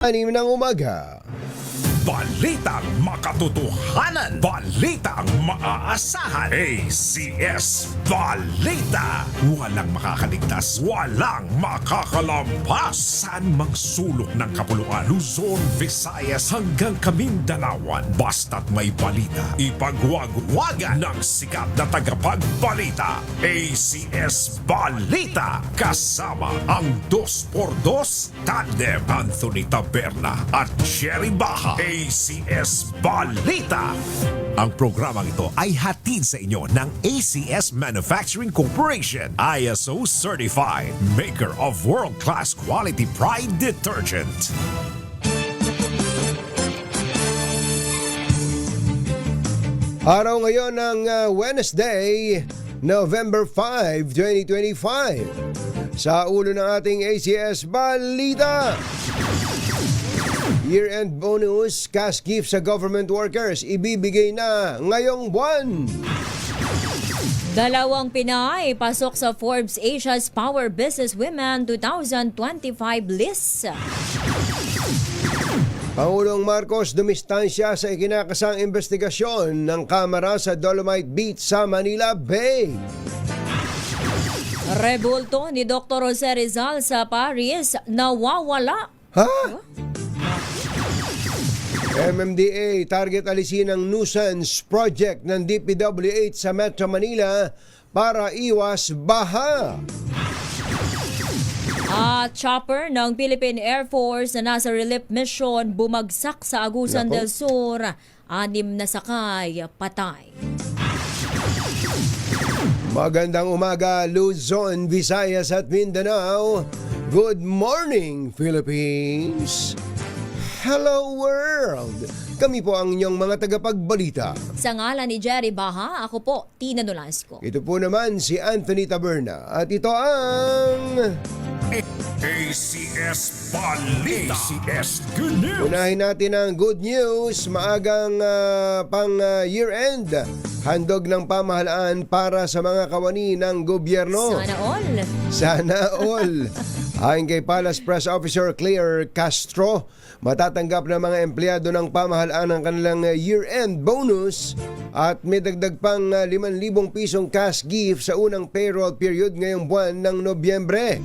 6 ng umaga. Balitang makatotohanan. Balitang maaasahan. ACS Balita. Walang makakaligtas. Walang makakalampas. Saan mang sulok ng kapuluan. Luzon, Visayas hanggang Kamindalawan. Basta't may balita. Ipagwagwagan ng sikat na tagapagbalita. ACS Balita. Kasama ang 2x2 tandem Anthony Taberna at Jerry Baha. ACS Balita. Ang programang ito ay hatid sa inyo ng ACS Manufacturing Corporation, ISO Certified, maker of world-class quality Pride detergent. Araw ngayon ng Wednesday, November 5, 2025. Sa ulo ng ating ACS Balita. Year-end bonus, cash gift sa government workers, ibibigay na ngayong buwan. Dalawang Pinay pasok sa Forbes Asia's Power Business Women 2025 list. Pangulong Marcos dumistansya sa ikinakasang investigasyon ng Kamara sa Dolomite Beach sa Manila Bay. Rebulto ni Dr. Jose Rizal sa Paris nawawala. Ha? MMDA target alisin ang nuisance project ng DPWH sa Metro Manila para iwas baha. At chopper ng Philippine Air Force na nasa relief mission bumagsak sa Agusan Nako. del Sur. 6 na sakay patay. Magandang umaga, Luzon, Visayas at Mindanao. Good morning, Philippines. Hello, world. Kami po ang inyong mga tagapagbalita. Sa ngalan ni Jerry Baha, ako po, Tina Nolasco. Ito po naman si Anthony Taberna. At ito ang... ACS Balita. ACS Good News. Unahin natin ang good news. Maagang pang year-end. Handog ng pamahalaan para sa mga kawani ng gobyerno. Sana all. Sana all. Ayon kay Palace Press Officer Claire Castro, matatanggap ng mga empleyado ng pamahalaan ang kanilang year-end bonus at may dagdag pang 5,000 pisong cash gift sa unang payroll period ngayong buwan ng Nobyembre.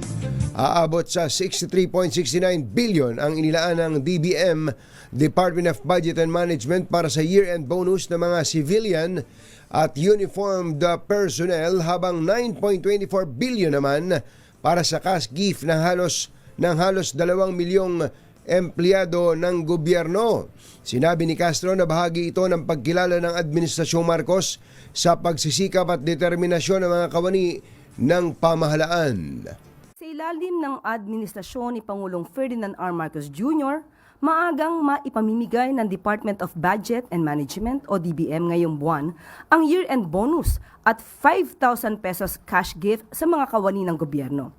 Aabot sa 63.69 billion ang inilaan ng DBM, Department of Budget and Management, para sa year-end bonus ng mga civilian at uniformed personnel, habang 9.24 billion naman para sa cash gift ng halos 2 milyong empleyado ng gobyerno. Sinabi ni Castro na bahagi ito ng pagkilala ng Administrasyong Marcos sa pagsisikap at determinasyon ng mga kawani ng pamahalaan. Sa ilalim ng administrasyon ni Pangulong Ferdinand R. Marcos Jr., maagang maipamimigay ng Department of Budget and Management o DBM ngayong buwan ang year-end bonus at 5,000 pesos cash gift sa mga kawani ng gobyerno.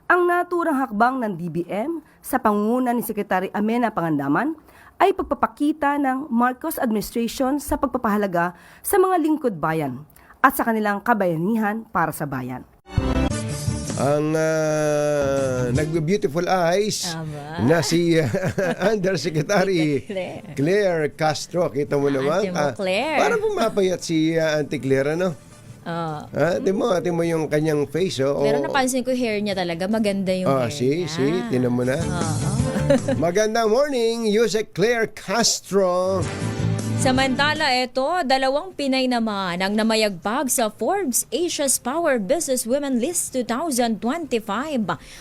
Ang naturang hakbang ng DBM sa pangunguna ni Secretary Amena Pangandaman ay pagpapakita ng Marcos administration sa pagpapahalaga sa mga lingkod bayan at sa kanilang kabayanihan para sa bayan. Ang nag-beautiful eyes Aba. na si Undersecretary Claire. Claire Castro. Kita mo naman. Ate mo, Claire. Parang pumapayat si Auntie Claire, ano? Ate mo yung kanyang face, oh. Pero napansin ko hair niya talaga, maganda yung hair see, niya. tinan mo na. Magandang morning, Yusek Claire Castro. Samantala, ito, 2 Pinay naman ang namayagpag sa Forbes Asia's Power Business Women List 2025.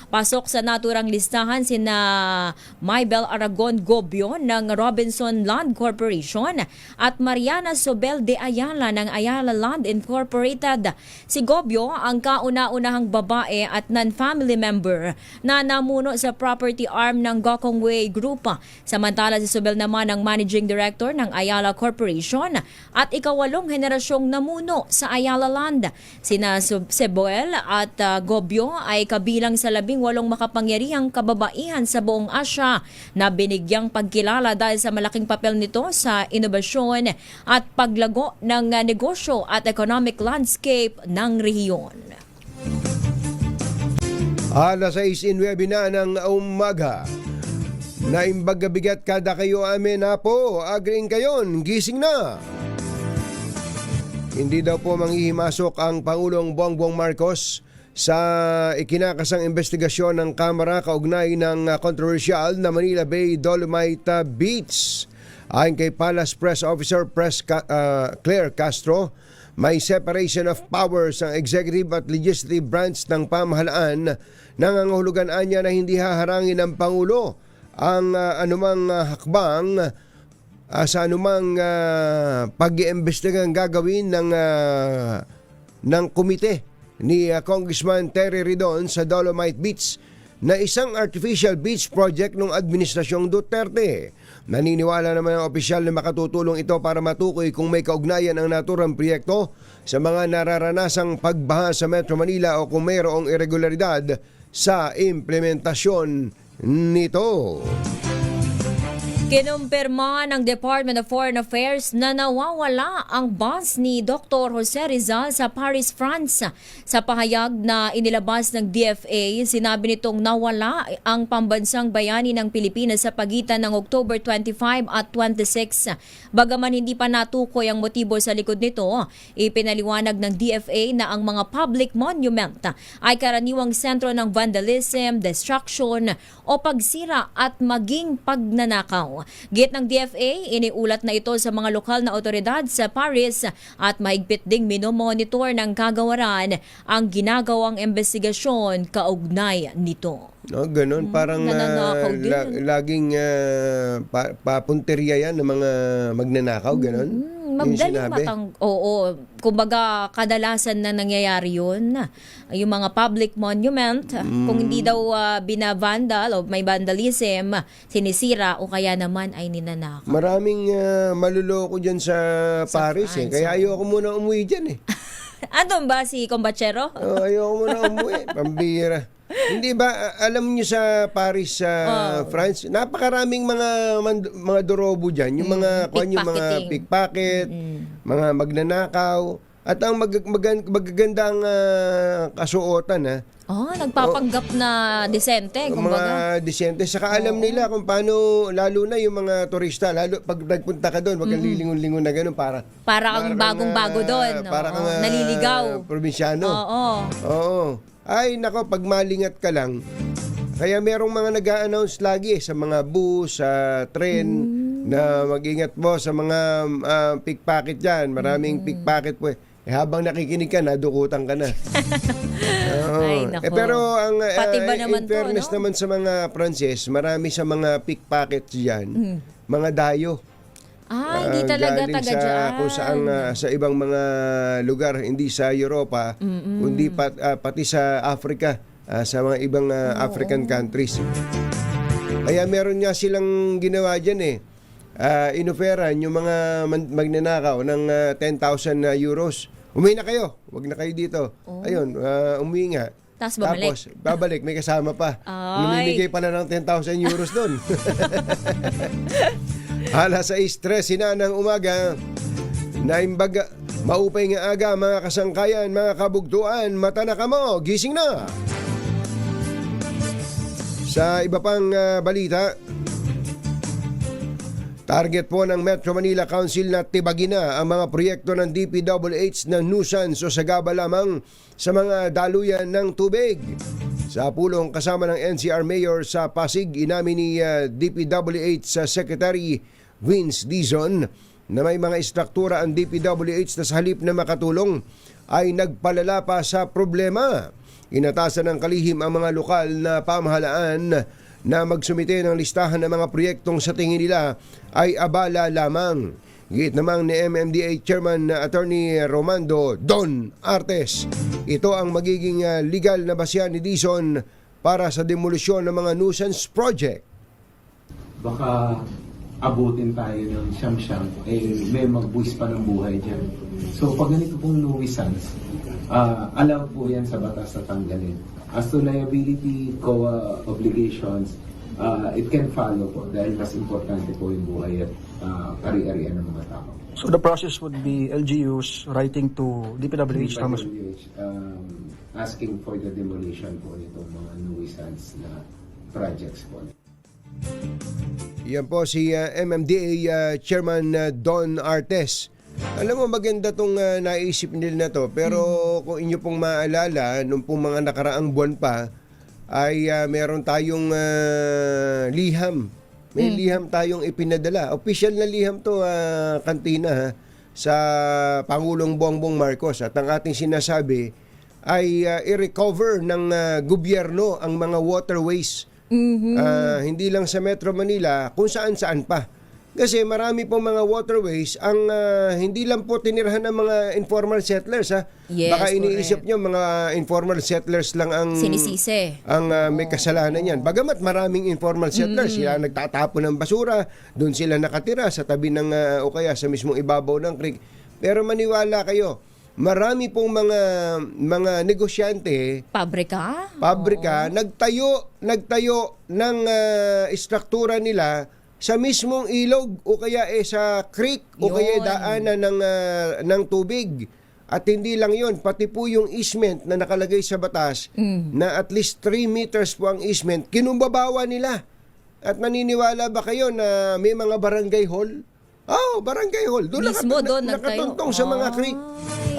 Pasok sa naturang listahan sina Maybel Aragon Gobio ng Robinson Land Corporation at Mariana Sobel de Ayala ng Ayala Land Incorporated. Si Gobio ang kauna-unahang babae at non-family member na namuno sa property arm ng Gokong Way Group. Samantala, si Sobel naman ang managing director ng Ayala Corporation at ikawalong henerasyong namuno sa Ayala Land. Sina Seboel at Gobio ay kabilang sa 18 makapangyarihang kababaihan sa buong Asya na binigyang pagkilala dahil sa malaking papel nito sa inobasyon at paglago ng negosyo at economic landscape ng rehiyon. Alas 6:09 na ng umaga. Naimbaga bigat kada kayo amin na po, agring kayon, gising na. Hindi daw po manghihimasok ang Pangulong Bongbong Marcos sa ikinakasang investigasyon ng Kamara kaugnay ng kontrobersyal na Manila Bay Dolomite Beach. Ayon kay Palace Press Officer Claire Castro, may separation of powers ang executive at legislative branch ng pamahalaan. Nangangahulugan niya na hindi haharangin ng Pangulo ang anumang hakbang sa anumang pag-iimbestigang gagawin ng komite ni Congressman Terry Ridon sa Dolomite Beach na isang artificial beach project ng Administrasyong Duterte. Naniniwala naman ang opisyal na makatutulong ito para matukoy kung may kaugnayan ang naturang proyekto sa mga nararanasang pagbaha sa Metro Manila o kung mayroong irregularidad sa implementasyon nito. Kinumpirma ng Department of Foreign Affairs na nawawala ang bus ni Dr. Jose Rizal sa Paris, France. Sa pahayag na inilabas ng DFA, sinabi nitong nawala ang pambansang bayani ng Pilipinas sa pagitan ng October 25 at 26. Bagaman hindi pa natukoy ang motibo sa likod nito, ipinaliwanag ng DFA na ang mga public monument ay karaniwang sentro ng vandalism, destruction o pagsira at maging pagnanakaw. Git ng DFA, iniulat na ito sa mga lokal na otoridad sa Paris at mahigpit ding minomonitor ng kagawaran ang ginagawang investigasyon kaugnay nito. No, ganun, parang nananakaw din. laging papunteriya yan ng mga magnanakaw, ganun. Magdaling oo, kumbaga kadalasan na nangyayari yun. Yung mga public monument, kung hindi daw binavandal o may vandalism, sinisira o kaya naman ay ninanakaw. Maraming maluloko dyan sa Paris kaya ayoko muna umuwi dyan Andun ba si Combachero? Ayoko muna umuwi, pambira. Hindi ba alam niyo sa Paris France, napakaraming mga dorobo diyan, yung mga yung mga pickpocket, mga magnanakaw at ang magagandang kasuotan nagpapanggap na disente, kumbaga. Mga disente saka alam nila kung paano, lalo na yung mga turista, lalo pag nagpunta ka doon, wag kang lilingon-lingon na gano'n para kang bagong-bago doon. Para kang naliligaw. Probinsyano. Oo. Ay, nako, pag malingat ka lang. Kaya merong mga nag-a-announce lagi sa mga bus, sa tren, na mag-ingat mo sa mga pickpocket dyan. Maraming pickpocket po. Habang nakikinig ka, nadukutan ka na. Ay, nako. Pero ang Patiba naman in fairness to, no? naman sa mga Pranses, marami sa mga pickpockets dyan, mga dayo. Hindi talaga galing taga dyan. Kung saan sa ibang mga lugar, hindi sa Europa, kundi pati sa Africa, sa mga ibang African countries. Kaya meron nga silang ginawa dyan inoferan yung mga magnanakaw ng 10,000 euros. Umuwi na kayo, wag na kayo dito. Ayun, umuwi nga. Tapos babalik, may kasama pa. Namimigay pala ng 10,000 euros doon. Alas 6:13 na ng umaga, naimbaga, maupay nga aga mga kasangkayan, mga kabugtuan, mata na kamo, gising na! Sa iba pang balita, target po ng Metro Manila Council na tibagin na ang mga proyekto ng DPWH na nuisance o sagaba lamang sa mga daluyan ng tubig. Sa pulong kasama ng NCR Mayor sa Pasig, inamin ni DPWH Secretary Vince Dizon na may mga istruktura ang DPWH na sa halip na makatulong ay nagpalala pa sa problema. Inatasan ng kalihim ang mga lokal na pamahalaan na magsumite ng listahan ng mga proyektong sa tingin nila ay abala lamang. Git namang ni MMDA Chairman Attorney Romando Don Artes, ito ang magiging legal na basyan ni Dizon para sa demolusyon ng mga nuisance project. Baka abutin tayo ng siyam-siyam, may magbuwis pa ng buhay dyan. So pag ganito pong nuisance, allowed po yan sa batas na tanggalin. As to liability, COA obligations, it can follow po dahil mas importante po yung buhay at ari-arian ng mga tao. So the process would be LGUs writing to DPWH, Thomas? Asking for the demolition po nitong mga nuisance na projects po. Yan po si MMDA Chairman Don Artes. Alam mo, maganda tong naisip nila na to. Pero kung inyo pong maalala, nung pong mga nakaraang buwan pa, ay meron tayong liham. May liham tayong ipinadala. Official na liham to, kantina, ha, sa Pangulong Bongbong Marcos. At ang ating sinasabi ay i-recover ng gobyerno ang mga waterways. Hindi lang sa Metro Manila, kung saan-saan pa. Kasi marami pong mga waterways ang hindi lang po tinirahan ng mga informal settlers. Ha? Yes, Baka iniisip correct. nyo mga informal settlers lang ang Sinisisi. ang may kasalanan yan. Bagamat maraming informal settlers, sila nagtatapon ng basura, doon sila nakatira sa tabi ng o kaya sa mismong ibabaw ng creek. Pero maniwala kayo, marami pong mga negosyante, Pabrika? nagtayo ng istruktura nila sa mismong ilog o kaya sa creek o Yun. kaya daanan ng tubig. At hindi lang yon, pati po yung easement na nakalagay sa batas na at least 3 meters po ang easement, kinumbabawa nila. At naniniwala ba kayo na may mga barangay hall? Oh, barangay hall. Doon Mismo doon nagtayo. nakatuntong sa mga creek.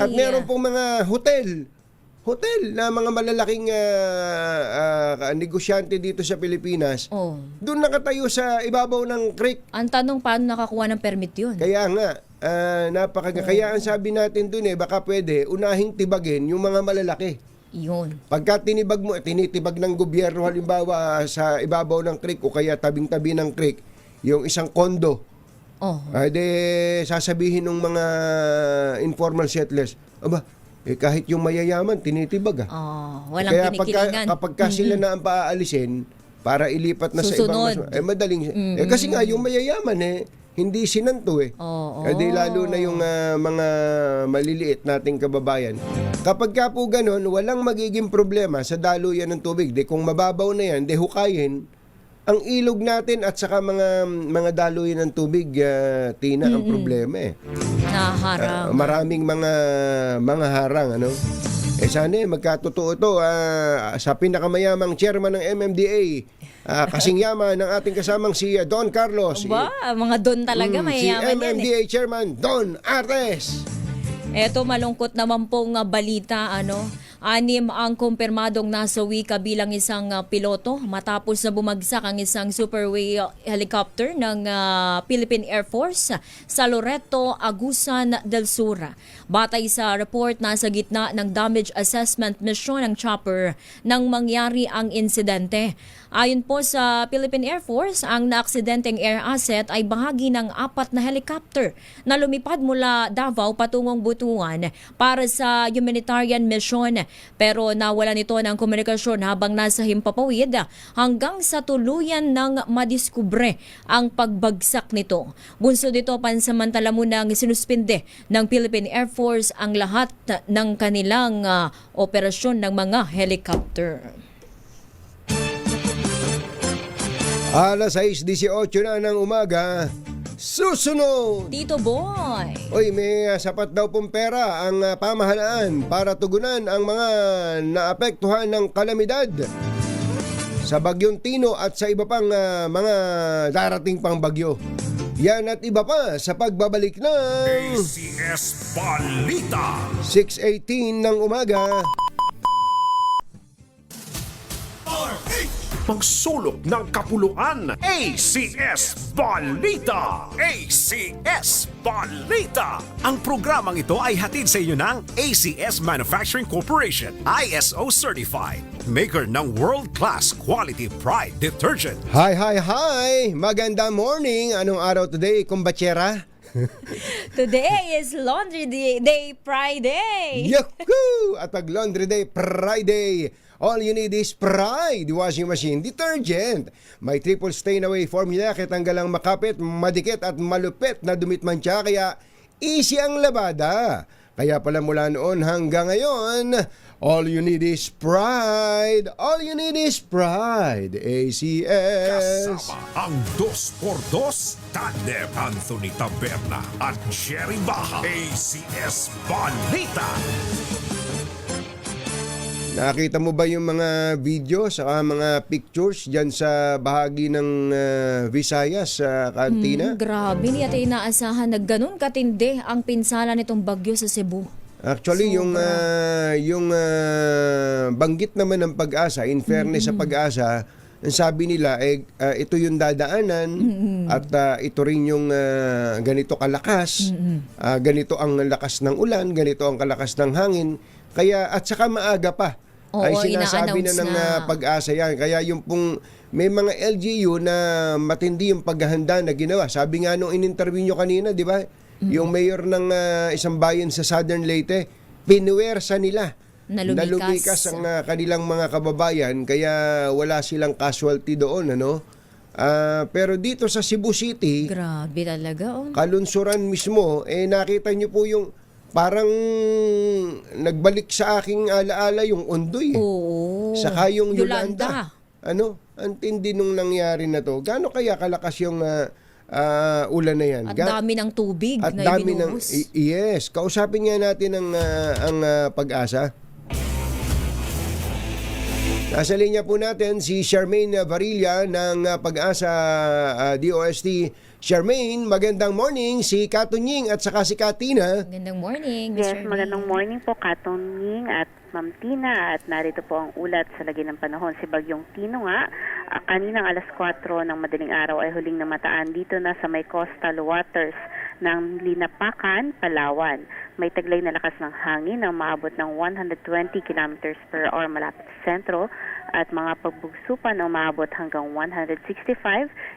At Ay. meron pong mga hotel na mga malalaking negosyante dito sa Pilipinas. Oh. Doon nakatayo sa ibabaw ng creek. Ang tanong, paano nakakuha ng permit yun? Kaya nga, kaya ang sabi natin doon baka pwede unahing tibagin yung mga malalaki. Yun. Pagka tinitibag ng gobyerno halimbawa sa ibabaw ng creek o kaya tabing-tabi ng creek, yung isang kondo, Oh. sasabihin ng mga informal settlers, kahit yung mayayaman, tinitibag Walang Kaya kinikilingan. kapag sila na ang paaalisin para ilipat na Susunod. sa ibang madaling. Kasi nga yung mayayaman hindi sinanto Oo. Di lalo na yung mga maliliit nating kababayan. Kapag ka po ganun, walang magiging problema sa daluyan ng tubig. Kung mababaw na yan, hukayin ang ilog natin at saka mga daluyan ng tubig, Tina, ang problema Naharang. maraming mga harang, ano? Sana magkatotoo to sa pinakamayamang chairman ng MMDA, kasing yaman ng ating kasamang si Don Carlos. Ba, mga don talaga, Si mayayaman yan. MMDA chairman Don Artes. Eto, malungkot naman pong balita, 6 ang kumpirmadong nasawi kabilang isang piloto matapos na bumagsak ang isang Superway helicopter ng Philippine Air Force sa Loreto, Agusan del Sur. Batay sa report, nasa gitna ng damage assessment mission ng chopper nang mangyari ang insidente. Ayon po sa Philippine Air Force, ang naaksidenteng air asset ay bahagi ng 4 na helicopter na lumipad mula Davao patungong Butuan para sa humanitarian mission. Pero nawala nito ng komunikasyon habang nasa himpapawid hanggang sa tuluyan ng madiskubre ang pagbagsak nito. Bunsod dito, pansamantala munang sinuspinde ng Philippine Air Force ang lahat ng kanilang operasyon ng mga helicopter. Alas 6:18 na ng umaga. Susunod! Tito Boy! Oy, may sapat daw pong pera ang pamahalaan para tugunan ang mga naapektuhan ng kalamidad sa Bagyong Tino at sa iba pang mga darating pang bagyo. Yan at iba pa sa pagbabalik ng ACS Balita. 6:18 ng umaga. Pagsulok ng kapuluan, ACS Balita! ACS Balita! Ang programang ito ay hatid sa inyo ng ACS Manufacturing Corporation, ISO Certified, maker ng world-class quality Pride Detergent. Hi! Magandang morning! Anong araw today, kumbachera? Today is Laundry Day Friday! Yahoo! At pag Laundry Day Friday, all you need is Pride Washing Machine Detergent. May triple stain away formula kaya tanggalang makapit, madikit at malupit na dumitmantsa, kaya easy ang labada. Kaya pala mula noon hanggang ngayon, all you need is Pride. All you need is Pride. ACS. Kasama ang 2x2 tandem Anthony Taberna at Jerry Baja. ACS Balita. Nakita mo ba yung mga video sa mga pictures dyan sa bahagi ng Visayas sa Cantina? Grabe, hindi natin inaasahan na ganun katindi ang pinsala nitong bagyo sa Cebu. Actually, yung banggit naman ng Pag-asa, in fairness sa Pag-asa, ang sabi nila, ito yung dadaanan at ito rin yung ganito kalakas, ganito ang lakas ng ulan, ganito ang kalakas ng hangin, kaya at saka maaga pa. Oo, Ay sinasabi na ina-announce ng na. Pag-asa yan. Kaya yung pong may mga LGU na matindi yung paghahanda na ginawa. Sabi nga nung in-interview nyo kanina, di ba? Yung mayor ng isang bayan sa Southern Leyte, pinuwersa nila Na na lumikas. lumikas ang kanilang mga kababayan, kaya wala silang casualty doon, ano? Pero dito sa Cebu City, Grabe talaga. Oh. kalunsuran mismo, nakita nyo po yung parang nagbalik sa aking alaala yung Ondoy. Oo. Saka yung Yolanda. Ano? Ang tindi nung nangyari na to. Gaano kaya kalakas yung ulan na yan? At dami ng tubig At na dami ibinuhos. yes. Kausapin nga natin ang Pag-asa. Nasa linya po natin si Charmaine Varilla ng Pag-asa DOST. Charmaine, magandang morning. Si Katunying at saka si Katina. Magandang morning, Yes, Mr. magandang morning po, Katunying at Ma'am Tina. At narito po ang ulat sa lagi ng panahon. Si Bagyong Tino nga, kaninang alas 4 ng madaling araw ay huling namataan dito na sa may coastal waters ng Linapacan, Palawan. May taglay na lakas ng hangin na umaabot ng 120 kilometers per hour malapit sa sentro at mga pagbugso pa na umaabot hanggang 165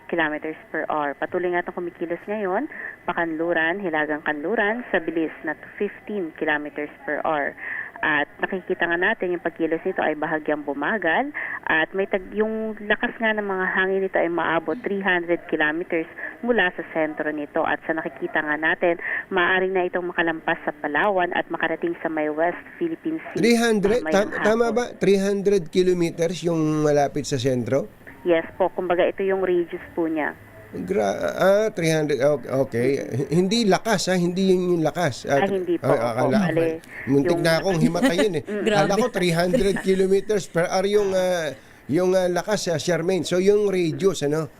kilometers per hour. Patuloy nga itong kumikilos ngayon, pakanluran, hilagang kanluran sa bilis na 15 kilometers per hour. At nakikita nga natin yung pagkilos nito ay bahagyang bumagal at yung lakas nga ng mga hangin nito ay maabot 300 kilometers mula sa sentro nito. At sa nakikita nga natin, maaari na itong makalampas sa Palawan at makarating sa may West Philippine Sea. 300? mamayang Tama hapon. ba? 300 kilometers yung malapit sa sentro? Yes po, kumbaga ito yung radius po niya. 300. Okay. Hindi lakas, hindi yun yung lakas. Hindi po. Akala, Bale, muntik yung- na akong himatayin eh. Akala ko 300 kilometers per hour yung lakas, Charmaine. So yung radius, ano?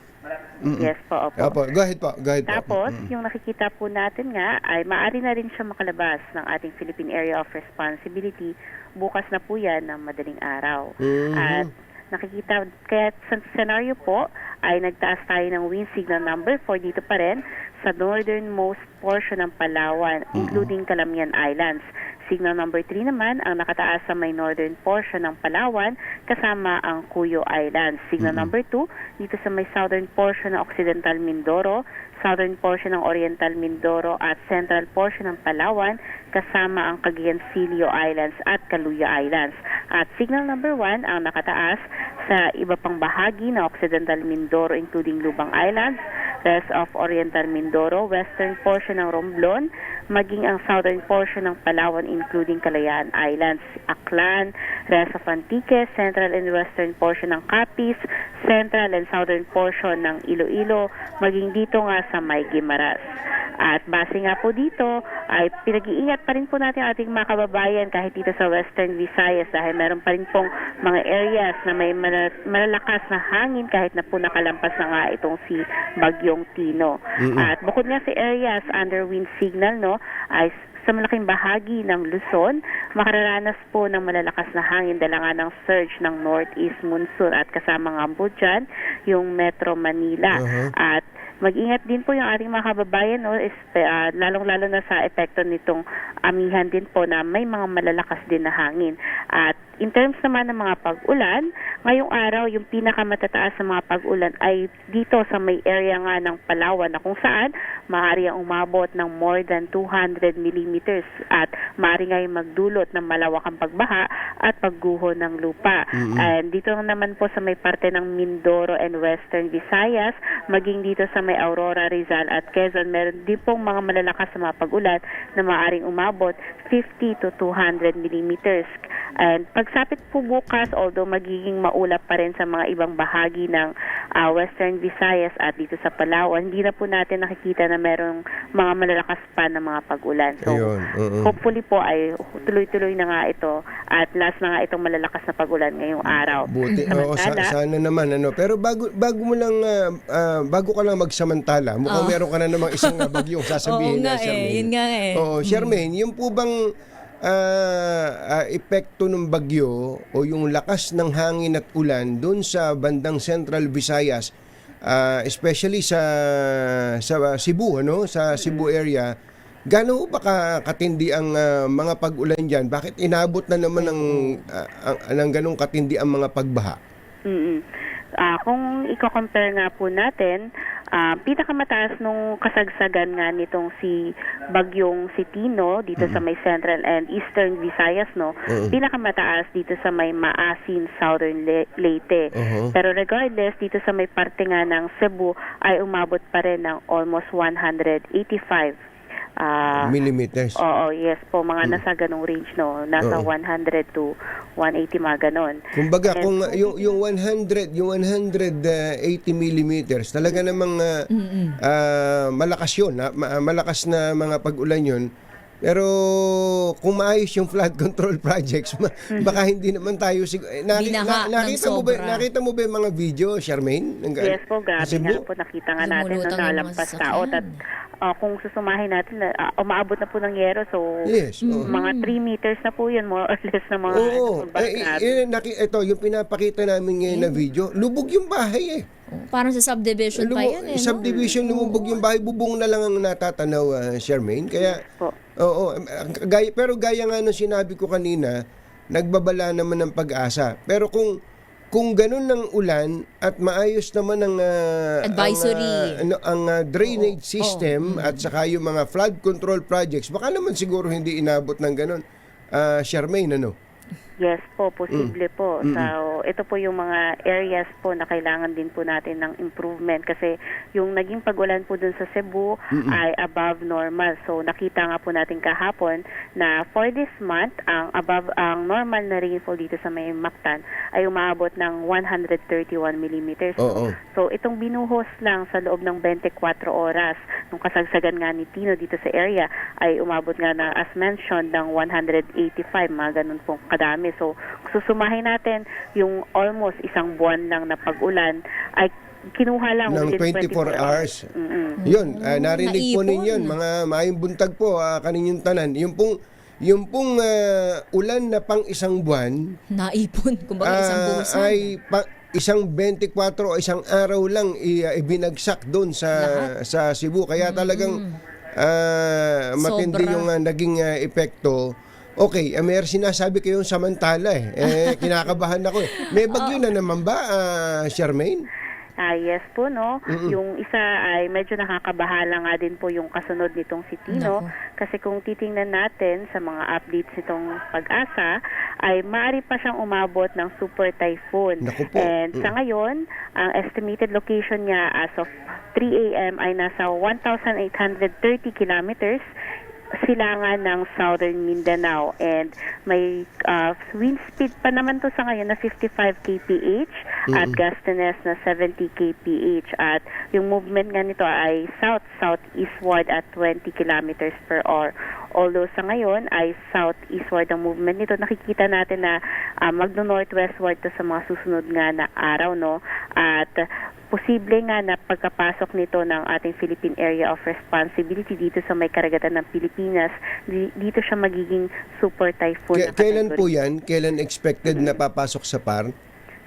Yes po, opo. Opo. Go ahead po. Tapos, yung nakikita po natin nga ay maaari na rin siya makalabas ng ating Philippine Area of Responsibility. Bukas na po yan ng madaling araw. At nakikita, kaya sa scenario po ay nagtaas tayo ng wind signal number 4 dito pa rin sa northernmost portion ng Palawan, including Calamian Islands. Signal number 3 naman ang nakataas sa may northern portion ng Palawan kasama ang Cuyo Islands. Signal number 2 dito sa may southern portion ng Occidental Mindoro, southern portion ng Oriental Mindoro at central portion ng Palawan kasama ang Cagayancillo Islands at Kaluya Islands. At signal number 1 ang nakataas sa iba pang bahagi ng Occidental Mindoro including Lubang Islands, rest of Oriental Mindoro, western portion ng Romblon, maging ang southern portion ng Palawan including Kalayaan Islands, Aklan, rest of Antique, central and western portion ng Capiz, central and southern portion ng Iloilo, maging dito nga sa may Guimaras. At base nga po dito, ay pinag-iingat pa rin po natin ating mga kababayan kahit dito sa Western Visayas dahil meron pa rin pong mga areas na may malalakas na hangin kahit na po nakalampas na nga itong si Bagyong Tino. At bukod nga sa areas under wind signal, no, ay sa malaking bahagi ng Luzon, makararanas po ng malalakas na hangin dala nga ng surge ng northeast monsoon at kasama nga po dyan yung Metro Manila. At mag-ingat din po yung ating mga kababayan, no, lalong-lalo na sa epekto nitong amihan din po na may mga malalakas din na hangin. At in terms naman ng mga pag-ulan, ngayong araw yung pinakamatataas sa mga pag-ulan ay dito sa may area nga ng Palawan na kung saan maaari ang umabot ng more than 200 millimeters at maaari nga yung magdulot ng malawakang pagbaha at pagguho ng lupa. And dito naman po sa may parte ng Mindoro and Western Visayas, maging dito sa may Aurora, Rizal at Quezon, meron din pong mga malalakas na mga pag-ulan na maaaring umabot 50 to 200 millimeters. And pagsapit po bukas, although magiging maulap pa rin sa mga ibang bahagi ng Western Visayas at dito sa Palawan, hindi na po natin nakikita na merong mga malalakas pa na mga pag-ulan. So, Ayun, oo. hopefully po ay tuloy-tuloy na nga ito at last na nga itong malalakas na pag-ulan ngayong araw. Buti. Oo, Samantala, sana naman ano. Pero bago mo lang bago ka lang magsamantala, mukhang meron ka na namang isang bagyong sasabihin Oo nga na, Charmaine. yun nga eh. Oo, Charmaine, yung po bang epekto ng bagyo o yung lakas ng hangin at ulan doon sa bandang Central Visayas, especially sa Cebu, ano, sa Cebu area, gaano ba katindi ang mga pag-ulan diyan? Bakit inabot na naman ng ganong katindi ang mga pagbaha? Kung i-compare nga po natin, pinakamataas nung kasagsagan nga nitong si Bagyong si Tino dito sa may Central and Eastern Visayas, no? Pinakamataas dito sa may Maasin, Southern Leyte. Pero regardless, dito sa may parte nga ng Cebu ay umabot pa rin ng almost 185 Millimeters. Oo, yes po, mga nasa ganong range, no? Nasa 100 to 180, mga ganon. Kumbaga, And kung yung 180 millimeters, talaga namang malakas yun, malakas na mga pag-ulan yun. Pero kung maayos yung flood control projects, baka hindi naman tayo Binaha ng sobra. nakita mo ba yung mga video, Charmaine? Yes po, grabe nga po, nakita nga natin Lumulutang na yung mga nalampas sasakyan. taot at kung susumahin natin, umaabot na po ng yero, so Yes, oo. mga 3 meters na po yun, more or less na mga Oo. natin. Ito, yung pinapakita namin ngayon na video, lubog yung bahay eh. Parang sa subdivision pa yan eh. Subdivision, lumubog yung bahay, bubong na lang ang natatanaw, Charmaine. Kaya, Po. oo, pero gaya nga nung sinabi ko kanina, nagbabala naman ng pag-asa. Pero kung ganun ng ulan at maayos naman ang Advisory. ang drainage system at saka yung mga flood control projects, baka naman siguro hindi inabot ng ganun. Charmaine, ano? Yes po, posible po. So, ito po yung mga areas po na kailangan din po natin ng improvement kasi yung naging pagulan po dun sa Cebu ay above normal. So, nakita nga po natin kahapon na for this month, ang normal na rainfall dito sa may Mactan ay umaabot ng 131 millimeters. Oo. So, itong binuhos lang sa loob ng 24 oras nung kasagsagan nga ni Tino dito sa area ay umabot nga na, as mentioned, ng 185, mga ganun pong kadami. So, susumahin natin yung almost isang buwan lang na pag-ulan ay kinuha lang ng within 24 hours. Yun, narinig po Naipon. ninyo, mga mayong buntag po, kaninyong tanan. Yung pong ulan na pang isang buwan, Naipon, kumbaga isang busan. ay isang 24 o isang araw lang ibinagsak doon sa Cebu. Kaya talagang matindi Sobra. yung naging epekto. Okay, may sinasabi kayong samantala kinakabahan ako eh. May bagyo na naman ba, Charmaine? Yes po, no? Yung isa ay medyo nakakabahala nga din po yung kasunod nitong si Tino. Naku. Kasi kung titingnan natin sa mga updates nitong pag-asa, ay maaari pa siyang umabot ng super typhoon. Naku po. And sa ngayon, ang estimated location niya as of 3 a.m. ay nasa 1,830 kilometers silangan ng Southern Mindanao, and may wind speed pa naman to sa ngayon na 55 kph at gustiness na 70 kph, at yung movement nga nito ay south-southeastward at 20 kilometers per hour. Although sa ngayon ay southeastward ang movement nito, nakikita natin na magno-northwestward to sa mga susunod nga na araw, no? At posible nga na pagkapasok nito ng ating Philippine Area of Responsibility dito sa may karagatan ng Pilipinas, dito siya magiging super typhoon. Kailan po yan? Kailan expected na papasok sa PAR?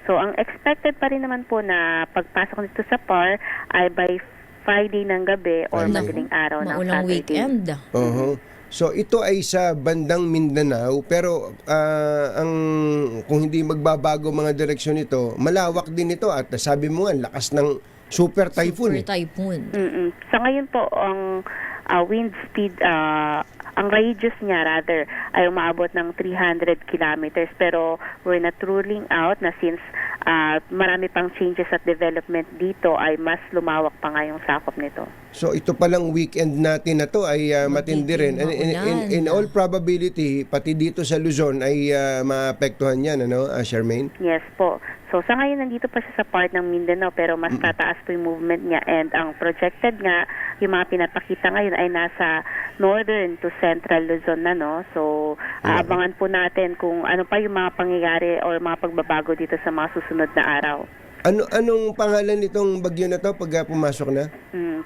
So, ang expected pa rin naman po na pagpasok nito sa PAR ay by Friday ng gabi or madaling araw ng Maulang Saturday. weekend. So ito ay sa bandang Mindanao, pero kung hindi magbabago mga direksyon nito, malawak din ito at sabi mo nga lakas ng super typhoon. Super typhoon. Sa ngayon po, ang wind speed, ang radius niya rather, ay umaabot ng 300 kilometers, pero we're not ruling out na since marami pang changes at development dito ay mas lumawak pa nga yung sakop nito. So ito palang weekend natin na to ay matindi rin. In all probability, pati dito sa Luzon ay maapektuhan yan, ano, Charmaine? Yes po. So sa ngayon nandito pa siya sa part ng Mindanao, pero mas tataas po yung movement niya, and ang projected nga yung mga pinapakita ngayon ay nasa northern to central Luzon na, no? So, aabangan po natin kung ano pa yung mga pangyayari or mga pagbabago dito sa mga susunod na araw. Anong pangalan nitong bagyo na to pag pumasok na?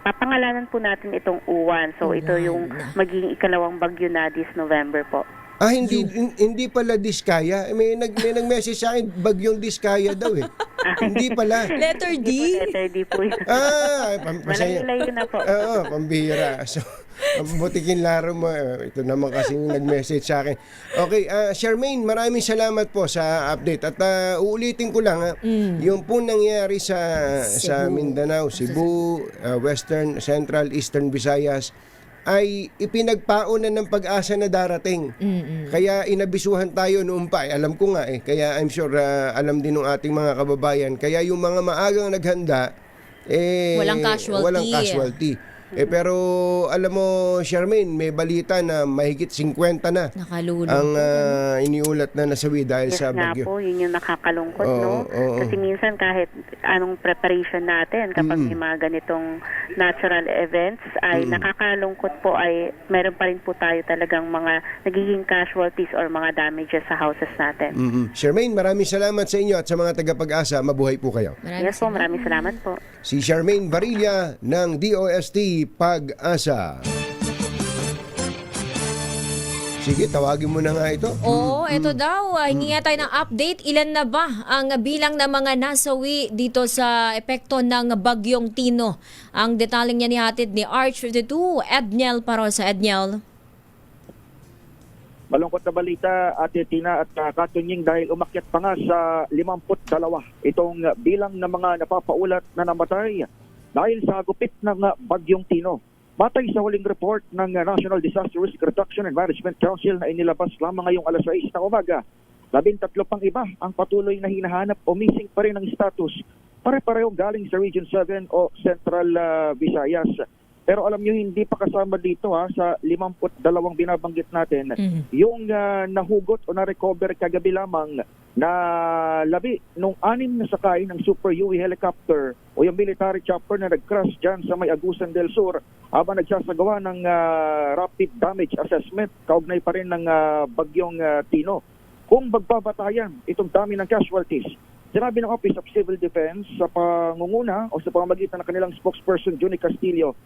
Papangalanan po natin itong Uwan. So, ito yung magiging ikalawang bagyo na this November po. Hindi pala Diskaya. May nag-message sa akin, bagyong Diskaya daw eh. Hindi pala. Letter D? Letter D po yun. Malayo-layo na po. Oo, pambihira. So, ang butikin laro mo. Ito naman kasi yung nag-message sa akin. Okay, Charmaine, maraming salamat po sa update. At uulitin ko lang, yung po nangyari sa Mindanao, Cebu, Western, Central, Eastern Visayas, ay ipinagpauna ng pag-asa na darating. Kaya inabisuhan tayo noon pa. Alam ko nga eh. Kaya I'm sure alam din ng ating mga kababayan. Kaya yung mga maagang naghanda, walang casualty. Pero alam mo, Charmaine, may balita na mahigit 50 na Nakalulong ang iniulat na nasawi dahil Yes sa nga bagyo. po, yun yung nakakalungkot, no? Oo. Kasi minsan kahit anong preparation natin kapag may mga ganitong natural events ay nakakalungkot po, ay meron pa rin po tayo talagang mga nagiging casualties or mga damages sa houses natin. Charmaine, maraming salamat sa inyo at sa mga tagapag-asa. Mabuhay po kayo. Yes po, maraming salamat po. Si Charmaine Barilla ng DOST Pag-asa. Sige, tawagin mo na nga ito. Oo, ito daw. Hingi nga tayo ng update. Ilan na ba ang bilang ng mga nasawi dito sa epekto ng Bagyong Tino? Ang detaling niya nihatid ni Arch 52, Edniel Parosa. Edniel. Malungkot na balita, Ate Tina at Katunying, dahil umakyat pa nga sa 52 itong bilang ng mga napapaulat na namatay dahil sa gupit ng Bagyong Tino. Batay sa huling report ng National Disaster Risk Reduction and Management Council na inilabas lamang ngayong alas 6 ng umaga, 13 pang iba ang patuloy na hinahanap o missing pa rin ang status. Pare-parehong galing sa Region 7 o Central Visayas. Pero alam nyo, hindi pa kasama dito sa 52 binabanggit natin, yung nahugot o na-recover kagabi lamang na labi nung 6 na sakay ng Super Huey helicopter o yung military chopper na nag-crash dyan sa may Agusan del Sur habang nagsasagawa ng rapid damage assessment kaugnay pa rin ng Bagyong Tino. Kung magbabatayan itong dami ng casualties, sinabi ng Office of Civil Defense sa pangunguna o sa pamamagitan ng kanilang spokesperson, Johnny Castillo,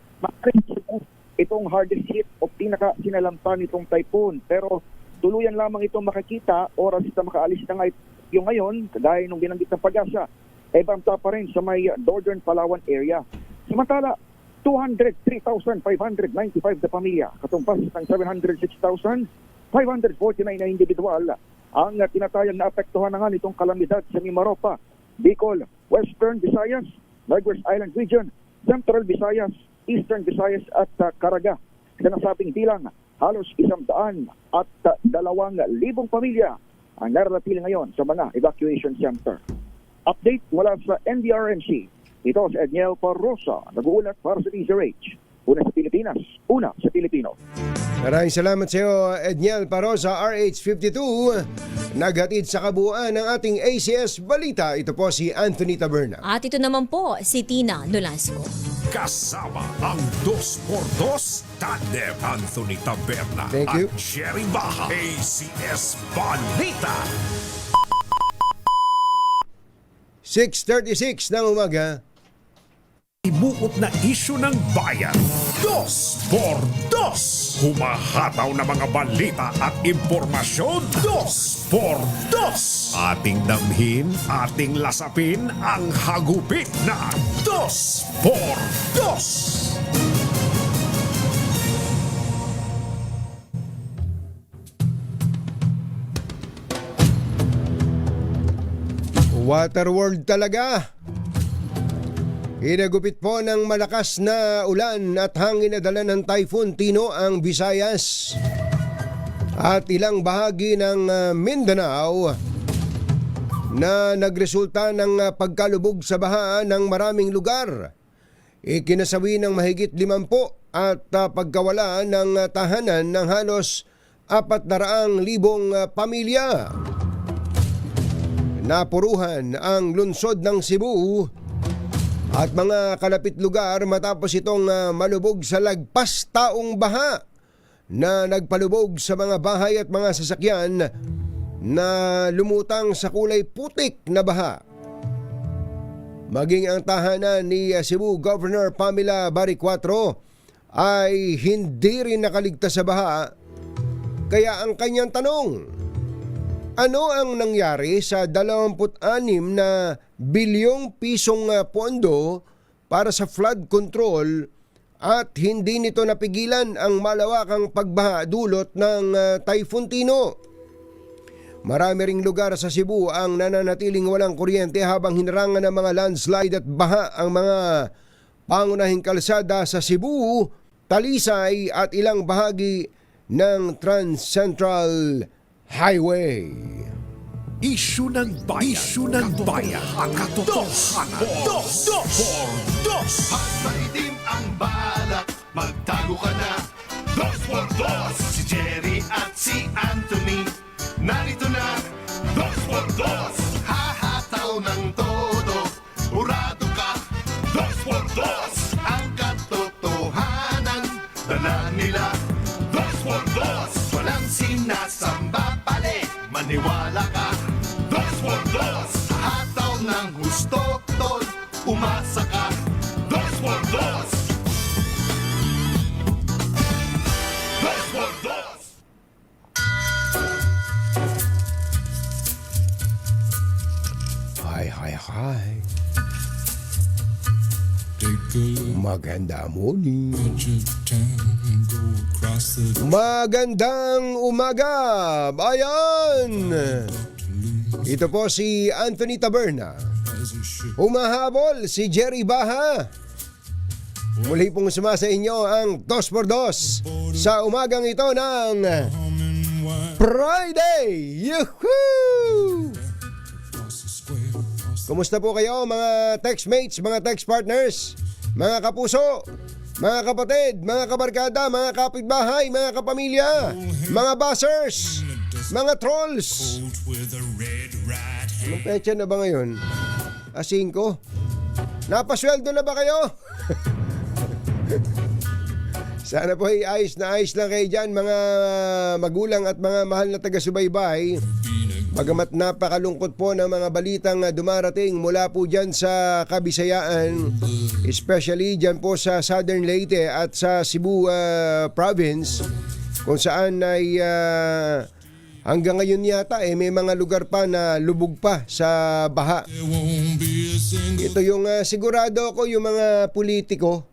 itong hardest hit o pinaka-sinalampan itong typhoon. Pero tuluyan lamang itong makikita oras na makaalis na nga yung ngayon, kagaya nung binanggit ng Pag-asa, banta pa rin sa may Northern Palawan area. Samantala, 203,595 na pamilya, katumpas ng 706,549 na individual, ang tinatayang naapektuhan na nga nitong kalamidad sa Mimaropa, Bicol, Western Visayas, Negros Island Region, Central Visayas, Eastern Visayas at Caraga. Sa nasabing bilang, halos 100 at 2,000 pamilya ang naratili ngayon sa mga evacuation center. Update mula sa NDRMC. Ito si Edniel Parosa, nag-uulat para sa DZRH. Una sa Pilipinas, una sa Pilipino. Maraming salamat sa iyo, Edniel Parosa, RH52. Naghatid sa kabuuan ng ating ACS Balita. Ito po si Anthony Taberna. At ito naman po si Tina Nolasco. Kasama ang 2x2 Tandem Anthony Taberna Thank you. at Jerry Baha. ACS Balita. 6:36 ng umaga. Ibuot na isyu ng bayan. 2x2. Humahataw na mga balita at impormasyon. 2x2. Ating damhin, ating lasapin ang hagupit na 2x2. Waterworld talaga. Inagupit po ng malakas na ulan at hangin na dala ng Typhoon Tino ang Visayas at ilang bahagi ng Mindanao na nagresulta ng pagkalubog sa baha ng maraming lugar. Ikinasawi ng mahigit 50 at pagkawala ng tahanan ng halos 400,000 pamilya. Napuruhan ang lungsod ng Cebu at mga kalapit lugar matapos itong malubog sa lagpas taong baha na nagpalubog sa mga bahay at mga sasakyan na lumutang sa kulay putik na baha. Maging ang tahanan ni Cebu Governor Pamela Baricuatro ay hindi rin nakaligtas sa baha. Kaya ang kanyang tanong, ano ang nangyari sa 26 na bilyong pisong pondo para sa flood control at hindi nito napigilan ang malawakang pagbaha dulot ng Typhoon Tino? Marami ring lugar sa Cebu ang nananatiling walang kuryente habang hinarangan ng mga landslide at baha ang mga pangunahing kalsada sa Cebu, Talisay at ilang bahagi ng Trans Central Highway. Isyu ng bayan. Katotohanan. Dos. Maitim ang balak, magtago ka na. 2x2, si Jerry at si Anthony. Narito na, 2x2, hahataw ng todo. Urado ka, 2x2, ang katotohanan. Dala nila, 2x2, walang sinasamba pali. Maniwala ka, 2x2, hataw ng gusto, tol. Umasa ka, 2x2. 2x2. Hi. Magandang morning. Magandang umaga, bayan. Ito po si Anthony Taberna. Humahabol si Jerry Baha. Muli pong sumasa inyo ang 2x2 sa umagang ito ng Friday. Yuhuu! Kumusta po kayo mga textmates, mga text partners, mga kapuso, mga kapatid, mga kabarkada, mga kapitbahay, mga kapamilya, mga buzzers, mga trolls? Anong petsa na ba ngayon? 5? Napasweldo na ba kayo? Sana po ay ayos lang kayo dyan mga magulang at mga mahal na taga-subaybay. Bagamat napakalungkot po ng mga balitang dumarating mula po dyan sa Kabisayaan, especially dyan po sa Southern Leyte at sa Cebu province, kung saan ay hanggang ngayon yata may mga lugar pa na lubog pa sa baha. Ito yung sigurado ko yung mga politiko,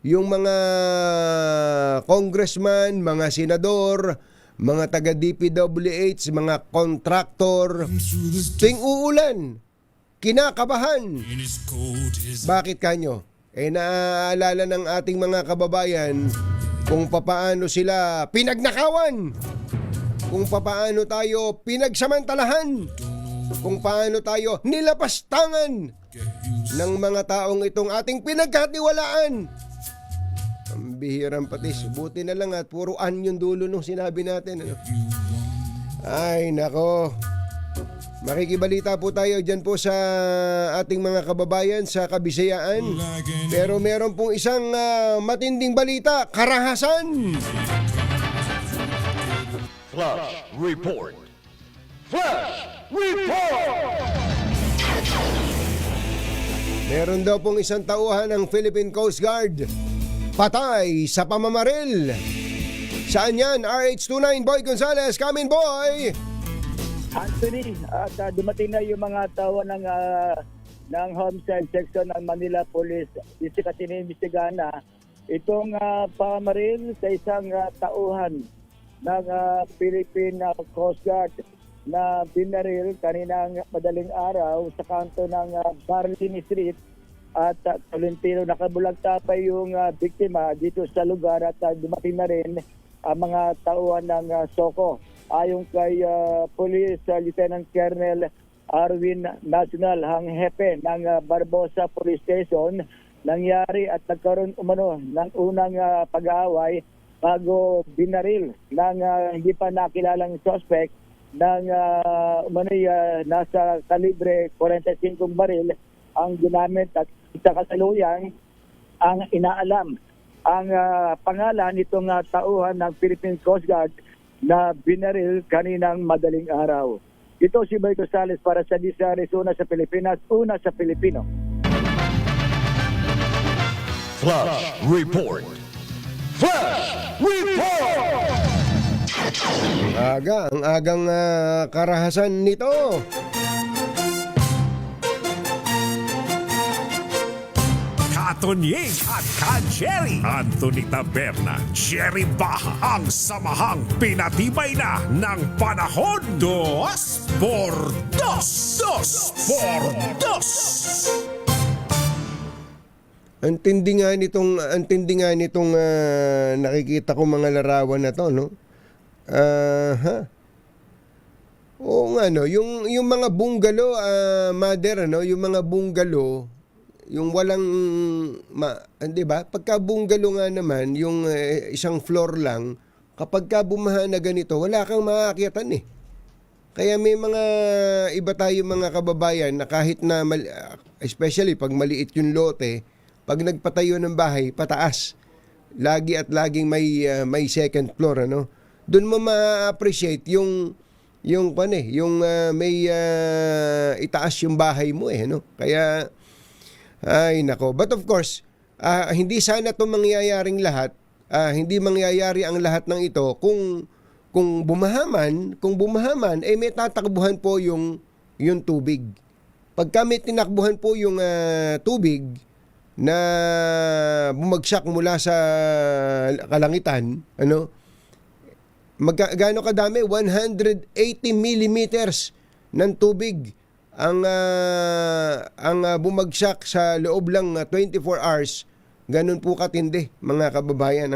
yung mga congressman, mga senador, mga taga-DPWH, mga kontraktor, tuwing uulan, kinakabahan. Bakit kanyo? Naaalala ng ating mga kababayan kung papaano sila pinagnakawan, kung papaano tayo pinagsamantalahan, kung paano tayo nilapastangan ng mga taong itong ating pinagkatiwalaan. Ang bihirang patis. Buti na lang at puro an yung dulo nung sinabi natin. Ano? Ay, nako. Makikibalita po tayo dyan po sa ating mga kababayan sa Kabisayaan. Pero meron pong isang matinding balita. Karahasan! Flash Report. Meron daw pong isang tauhan ng Philippine Coast Guard patay sa pamamaril. Saan yan? RH29 Boy Gonzales, come in boy! Anthony, at dumating na yung mga tawa ng homicide section ng Manila Police District Investigahan itong pamaril sa isang tauhan ng Philippine Coast Guard na binaril kaninang madaling araw sa kanto ng Barlini Street at Tolentino. Nakabulag tapay yung biktima dito sa lugar at dumating na rin ang mga tauhan ng SOCO. Ayon kay Police Lieutenant Colonel Arwin Nacional, ang hepe ng Barbosa Police Station, nangyari at nagkaroon umano ng unang pag-aaway bago binaril ng hindi pa nakilalang suspect ng umano'y nasa kalibre 45 baril ang ginamit at Sa kasaluyan, ang inaalam ang pangalan nitong tauhan ng Philippine Coast Guard na binaril kaninang madaling araw. Ito si Boy Gonzales para sa Disares, una sa Pilipinas, una sa Pilipino. Flash Report. Flash Report! Ang agang karahasan nito. Katonying at Ka-Jerry. Anthony Taberna, Jerry Baha, ang samahang pinatibay na ng panahon. 2x2. 2x2. Ang tindi nga nitong nakikita ko mga larawan na to, no? Oo nga, no, yung mga bungalow, mother, ano, yung mga bungalow, yung walang, di ba? Pagka bungalow nga naman, yung isang floor lang, kapag ka bumaha na ganito, wala kang makaakyatan eh. Kaya may mga iba tayo mga kababayan na kahit na, especially pag maliit yung lote, pag nagpatayo ng bahay, pataas. Lagi at laging may second floor, ano? Doon mo ma-appreciate yung may itaas yung bahay mo eh, no? Kaya ay nako. But of course, hindi sana 'tong mangyayaring lahat, hindi mangyayari ang lahat ng ito kung bumahaman, may tatakbuhan po yung tubig. Pagka may tinakbuhan po yung tubig na bumagsak mula sa kalangitan, ano? Gaano kadami? 180 millimeters ng tubig ang bumagsak sa loob lang 24 hours. Ganun po katindi, mga kababayan,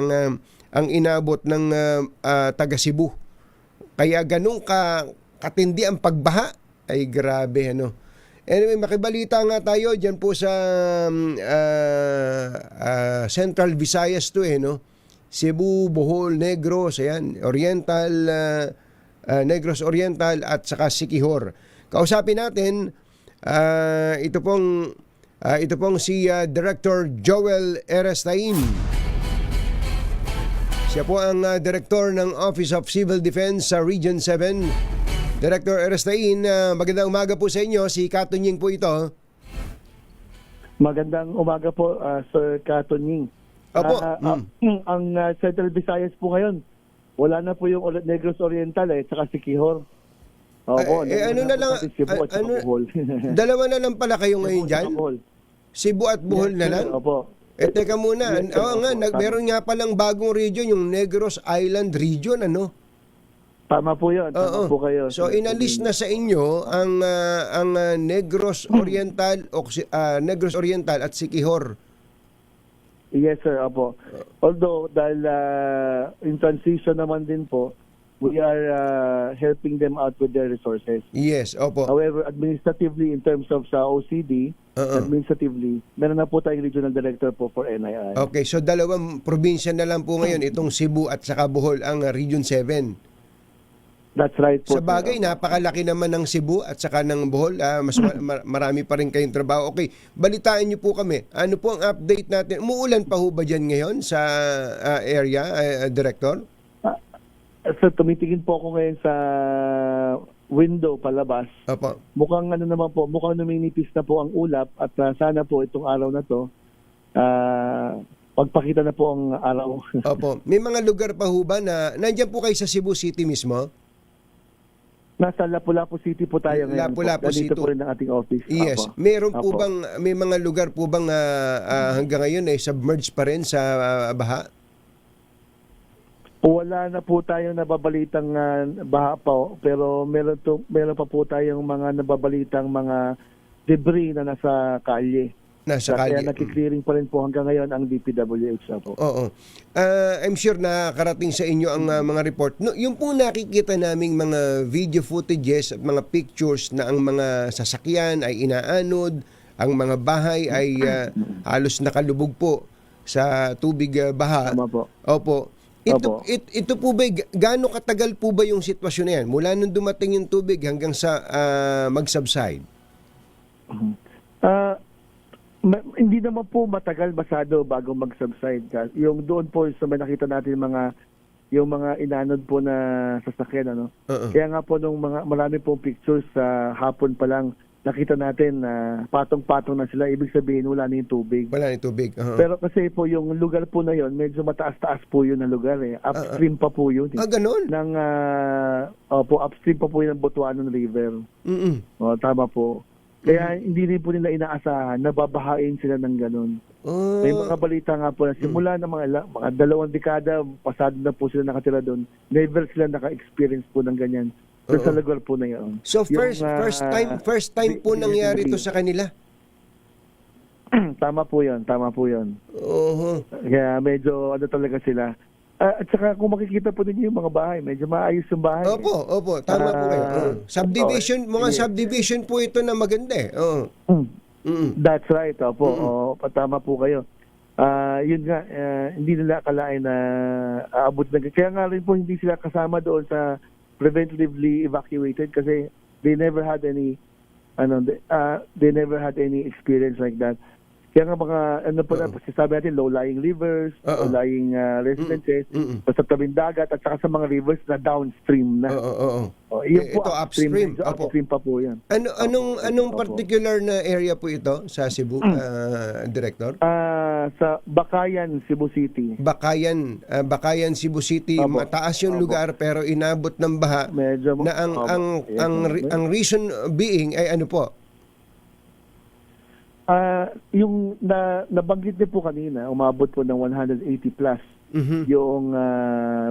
ang inabot ng taga Cebu. Kaya ganun katindi ang pagbaha. Ay grabe, ano. Anyway, makibalita nga tayo dyan po sa Central Visayas to no? Cebu, Bohol, Negros, ayan, Oriental, Negros Oriental at saka Siquijor. Kausapin natin ito pong si Director Joel Erestain. Siya po ang Director ng Office of Civil Defense sa Region 7. Director Erestain, magandang umaga po sa inyo. Si Katunying po ito. Magandang umaga po, Sir Katunying. Opo. Ang Central Visayas po ngayon, wala na po yung Negros Oriental saka Siquijor. Opo, ano na lang, dalawa na lang pala kayo ngayon dyan? Cebu at Bohol na lang? Opo. Teka muna. Meron nga palang bagong region, yung Negros Island Region, ano? Tama po yun. Tama po kayo. So, inalis na sa inyo ang Negros Oriental, Negros Oriental at Siquijor. Yes, sir. Opo. Although, dahil in transition naman din po, we are helping them out with their resources. Yes, opo. However, administratively, in terms of sa OCD, administratively, meron na po tayong regional director po for NII. Okay, so dalawang probinsya na lang po ngayon, itong Cebu at saka Bohol, ang Region 7. That's right po. Sa bagay, napakalaki naman ng Cebu at saka ng Bohol. Mas marami pa rin kayong trabaho. Okay, balitaan niyo po kami. Ano po ang update natin? Umuulan pa ho ba dyan ngayon sa area, Director? So, tumitingin po ako ngayon sa window palabas. Opo. Mukhang mukhang numinipis na po ang ulap at sana po itong araw na to, pagpakita na po ang araw. Opo. May mga lugar pa ho ba na, nandiyan po kayo sa Cebu City mismo? Nasa Lapu-Lapu City po tayo ngayon. Lapu-Lapu City. Dito po rin ang ating office. Yes. Apo. Meron po bang, may mga lugar po bang hanggang ngayon submerged pa rin sa baha? Wala na po tayong nababalitang baha pa, pero meron pa po tayong mga nababalitang mga debris na nasa kalye. Kaya nakiklearing pa rin po hanggang ngayon ang DPWH po. Oo. I'm sure nakarating sa inyo ang mga report. No, yung pong nakikita naming mga video footages at mga pictures na ang mga sasakyan ay inaanod, ang mga bahay ay halos nakalubog po sa tubig baha. Tama po. Opo. Ito po ba, gaano katagal po ba yung sitwasyon na yan? Mula nung dumating yung tubig hanggang sa mag-subside? Hindi naman po matagal masyado bago mag-subside. Yung doon po sa may nakita natin yung mga inanod po na sasakyan, ano. Kaya nga po nung marami pong pictures sa hapon pa lang, nakita natin na patong-patong na sila. Ibig sabihin, wala na yung tubig. Wala na yung tubig. Pero kasi po yung lugar po na yon, medyo mataas-taas po yun na lugar eh. Upstream pa po yun. Ganun? Upstream pa po yun ng Butuanon River. Tama po. Kaya hindi rin po nila inaasahan na babahain sila ng ganun. May mga balita nga po na simula ng mga 2 dekada, pasado na po sila nakatira doon. Never sila naka-experience po ng ganyan. Sa lugar po na yun. So first time po nangyari ito sa kanila? Tama po yun. Kaya medyo talaga sila. At saka kung makikita po ninyo yung mga bahay, medyo maayos yung bahay. Opo. Tama po kayo. Subdivision po ito na maganda eh. That's right. Opo. Tama po kayo. Yun nga, hindi nila akalain na aabot na. Kaya nga rin po hindi sila kasama doon sa preventively evacuated kasi they never had any experience like that. Kaya nga mga sabi natin low-lying rivers, low-lying residences, sa tabing dagat at saka sa mga rivers na downstream na. Yun po ito upstream. Upstream pa po yan. Anong particular na area po ito sa Cebu, Director? Sa Bakayan, Cebu City. Bakayan, Cebu City. Mataas yung lugar pero inabot ng baha. Medyo, na ang reason being ay ano po? Yung nabanggit niyo po kanina, umabot po ng 180 plus yung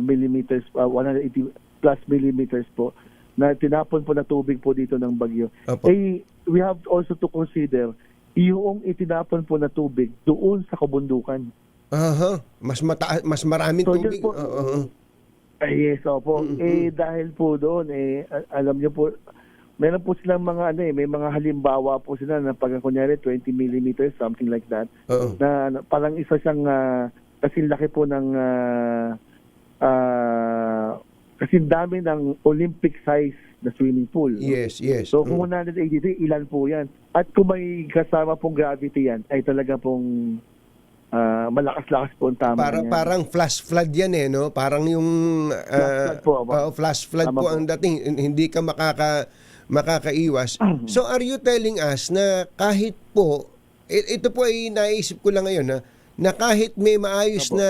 millimeters, 180 plus millimeters po na tinapon po na tubig po dito ng bagyo. We have also to consider yung itinapon po na tubig doon sa kabundukan. Mas maraming tubig. Po, yes, opo. Dahil po doon, alam niyo po, meron po silang mga may mga halimbawa po sila na pag kunyari 20 millimeters, something like that. Na parang isa siyang kasing laki po ng kasing dami ng Olympic size na swimming pool. Yes. So kung 183, ilan po yan? At kung may kasama pong gravity yan, ay talaga pong malakas-lakas po ang tama niya. Parang flash flood yan eh, no? Parang yung flash flood po ang dating. Hindi ka makakaiwas. So are you telling us na kahit po, ito po ay naisip ko lang ngayon, na kahit may maayos na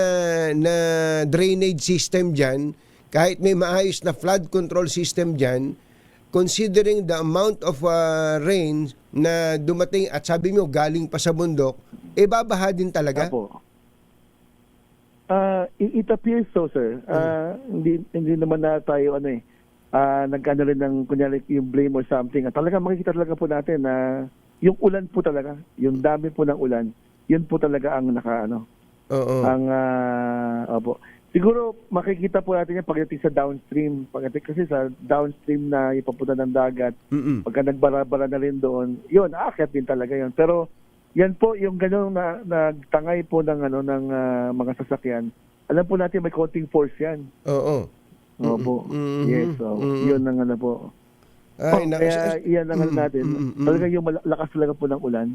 drainage system dyan, kahit may maayos na flood control system dyan, considering the amount of rain na dumating at sabi mo galing pa sa bundok, babaha din talaga? It appears so, sir. Hindi naman na tayo nagkano rin ng kunyari yung blame or something. Talaga makikita talaga po natin na yung ulan po talaga, yung dami po ng ulan, yun po talaga ang siguro makikita po natin yan pagdating sa downstream. Kasi sa downstream na ipapunta ng dagat, pagka nagbara-bara na rin doon, yun, aakyat din talaga yun. Pero yan po, yung gano'ng nagtangay po ng mga sasakyan, alam po natin may konting force yan. Opo. Yes, so yun ang po. Kaya iyan ang natin. Talaga yung lakas talaga po ng ulan.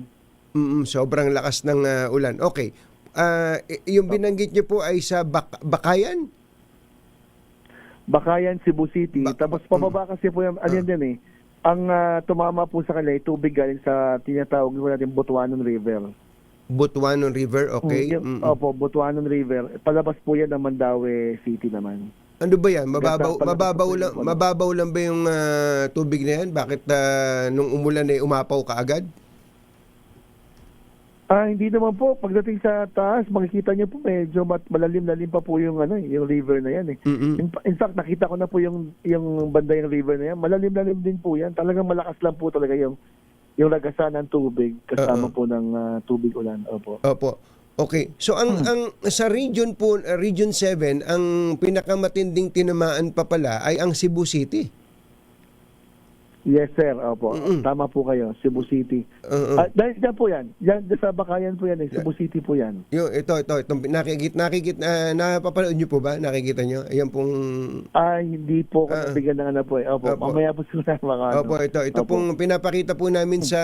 Sobrang lakas ng ulan. Okay. Yung binanggit niyo po ay sa Bakayan? Bakayan, Cebu City. Tapos pababa kasi po yung, din ang tumama po sa kanila, tubig galing sa tinatawag ko natin Butuanon River. Butuanon River, okay. Opo, Butuanon River. Palabas po yan ng Mandaue City naman. Ano ba yan? Mababaw lang ba yung tubig na yan? Bakit nung umulan umapaw ka agad? Hindi naman po. Pagdating sa taas, makikita niyo po medyo malalim-lalim pa po yung yung river na yan . In fact, nakita ko na po yung banda yung river na yan. Malalim-lalim din po yan. Talagang malakas lang po talaga yung lagasan ng tubig kasama po ng tubig ulan. Opo. Okay. So ang sa region 7, ang pinakamatinding tinamaan pa pala ay ang Cebu City. Yes, sir. Opo. Tama po kayo. Cebu City. Dahil dyan po yan. Dyan sa Bakayan po yan. Cebu City po yan. Itong napapanood nyo po ba? Nakikita nyo? Ayan pong... Hindi po ako nabigyan ng ano po eh. Opo. Mamaya po sila mga ano. Opo, ito pong pinapakita po namin sa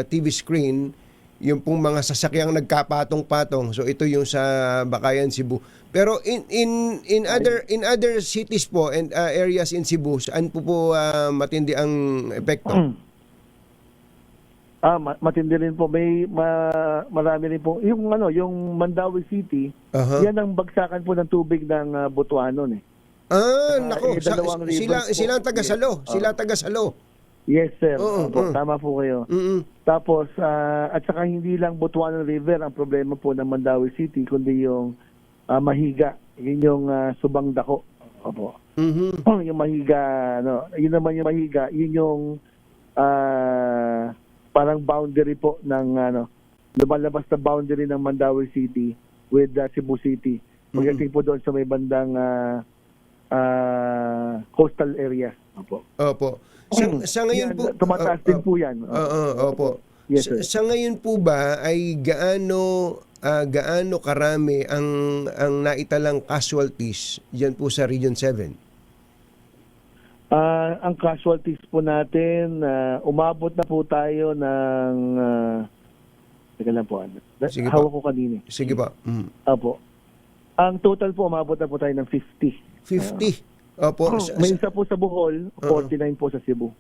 TV screen, yung pong mga sasakyang nagkapatong-patong. So ito yung sa Bakayan, Cebu. Pero in other cities po and areas in Cebu, saan po matindi ang epekto? Matindi rin po. May marami rin po. Yung yung Mandawi City, yan ang bagsakan po ng tubig ng Butuanon eh. Nako, sila taga-Salo. Sila taga-Salo. Yes, sir. Tama po kayo. Tapos, at saka hindi lang Butuanon River ang problema po ng Mandawi City, kundi yung Mahiga. Yun yung Subang Dako. Opo. Yung Mahiga, yun naman yung Mahiga, yun yung parang boundary po ng lumalabas na boundary ng Mandawi City with Cebu City. Pagdating po doon sa may bandang coastal area. Opo. Sa ngayon po tumataas din po yan. Opo. Yes, sir. Sa ngayon po ba ay gaano karami ang naitalang casualties diyan po sa Region 7? Ang casualties po natin, umabot na po tayo ng teka lang po. Sige Hawak po. ko kanina. Sige pa. Opo. Ang total po, umabot na po tayo ng 50. 50. Opo. May isa po sa Bohol, 49 po sa Cebu.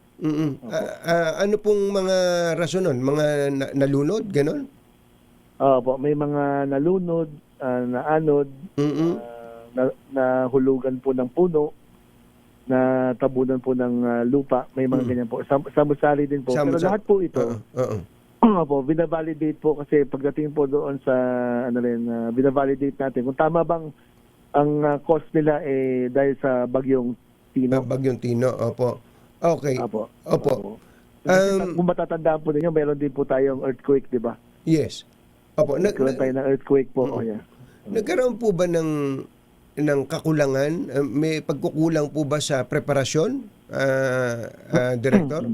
Ano pong mga rason nun? Mga nalunod? Ganon? Opo, may mga nalunod, naanod, na hulugan po ng puno, na tabunan po ng lupa, may mga ganyan po. Samusari din po. Pero lahat po ito, po, binavalidate po kasi pagdating po doon sa binavalidate natin kung tama bang ang cost nila dahil sa Bagyong Tino. Bagyong Tino, opo. Okay. Opo. Kung matatandaan po ninyo, meron din po tayong earthquake, di ba? Yes. Opo. Nagkaroon tayo ng earthquake po. Nagkaroon po ba ng kakulangan? May pagkukulang po ba sa preparasyon, Director?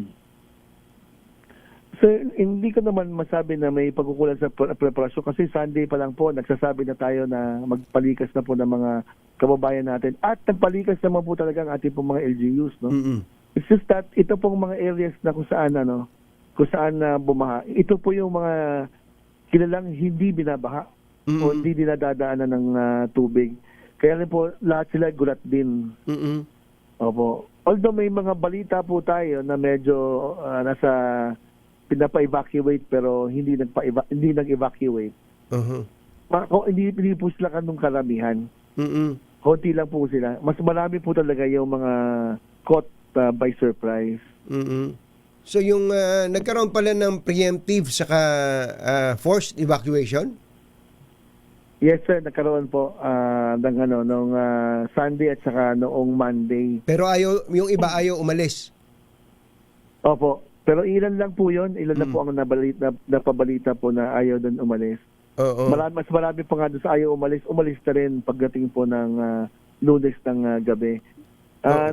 So, hindi ko naman masabi na may pagkukulang sa preparasyon kasi Sunday pa lang po, nagsasabi na tayo na magpalikas na po ng mga kababayan natin. At nagpalikas naman po talaga ang ating pong mga LGUs. No? It's just that ito pong mga areas na kung saan bumaha. Ito po yung mga kilalang hindi binabaha o hindi dinadadaanan ng tubig. Kaya rin po lahat sila gulat din. Opo. Although may mga balita po tayo na medyo nasa pinapa-evacuate pero hindi nag-evacuate. Hindi po sila kanong karamihan. Konti lang po sila. Mas marami po talaga yung mga caught by surprise. So yung nagkaroon pala ng preemptive saka forced evacuation? Yes sir, nagkaroon po nung Sunday at saka noong Monday. Pero yung iba ayaw umalis? Opo. Pero ilan lang po yun. Ilan na po ang napabalita po na ayaw doon umalis. Mas marami pa nga doon sa ayaw umalis. Umalis na rin pagdating po ng Lunes ng gabi.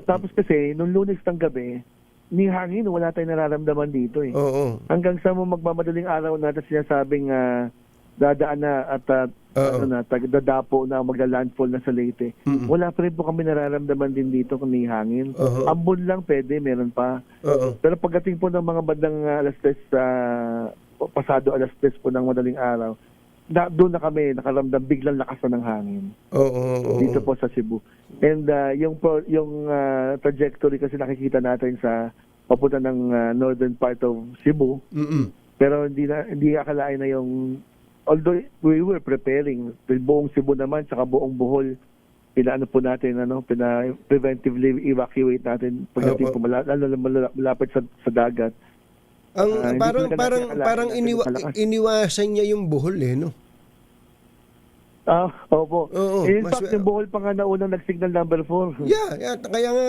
Tapos kasi, nung Lunes ng gabi, ni hangin, wala tayong nararamdaman dito eh. Hanggang sa magmamadaling araw natin sinasabing dadaan na at dadapo na magla-landfall na sa Leyte. Wala pa rin po kami nararamdaman din dito kung may hangin. Ambon lang pwede, meron pa. Pero pagdating po ng mga bandang alas 3, pasado alas 3 po ng madaling araw, doon na kami nakaramdam biglang lakas na ng hangin. Dito po sa Cebu. And yung trajectory kasi nakikita natin sa papunta ng northern part of Cebu. Pero hindi akalain na yung, although we were preparing, buong Cebu naman saka buong Bohol, preventively evacuate natin pagdating po malapit sa dagat. Parang iniwasan niya yung Bohol no? Opo. In fact, yung Bohol pa nga naunang nag-signal number 4. Yeah. Kaya nga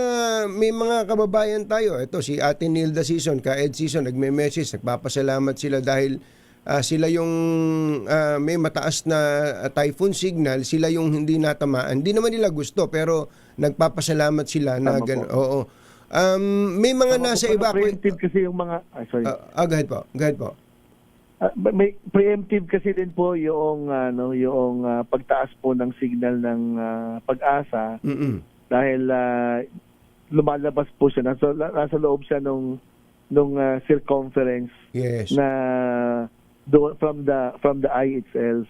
may mga kababayan tayo. Ito si Ate Nilda Season, ka-Ed Season, nagme-message, nagpapasalamat sila dahil sila yung may mataas na typhoon signal, sila yung hindi natamaan. Hindi naman nila gusto pero nagpapasalamat sila na May mga Tama nasa po, pero evacuation. preemptive kasi yung mga sorry. Go ahead po. Go ahead po. May preemptive kasi din po yung pagtaas po ng signal ng Pag-asa dahil lumalabas po siya nasa loob siya nung circumference Yes. na from the eye itself.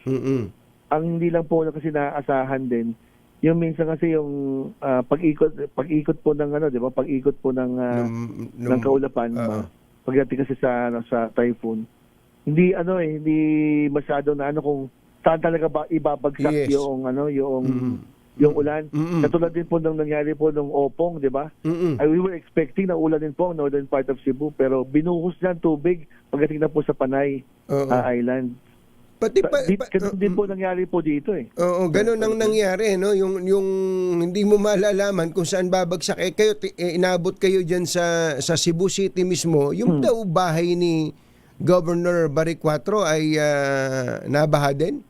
Ang hindi lang po kasi naaasahan din yung minsan kasi yung pag-ikot po ng di ba? Pag-ikot po ng kaulapan pagdating kasi sa typhoon. Hindi hindi masyado na kung saan talaga ba ibabagsak Yes. yung ulan. Katulad din po nung nangyari po nung Opong, di ba? We were expecting na ulan din po ang northern part of Cebu pero binuhos niya ang tubig pagdating na po sa Panay Island. Pati Ganun din po nangyari po dito eh. Oo, ganun ang nangyari, no? Yung hindi mo malalaman kung saan babagsak. Kayo inabot kayo diyan sa Cebu City mismo. Yung daw bahay ni Governor Barry Cuatro ay nabaha din?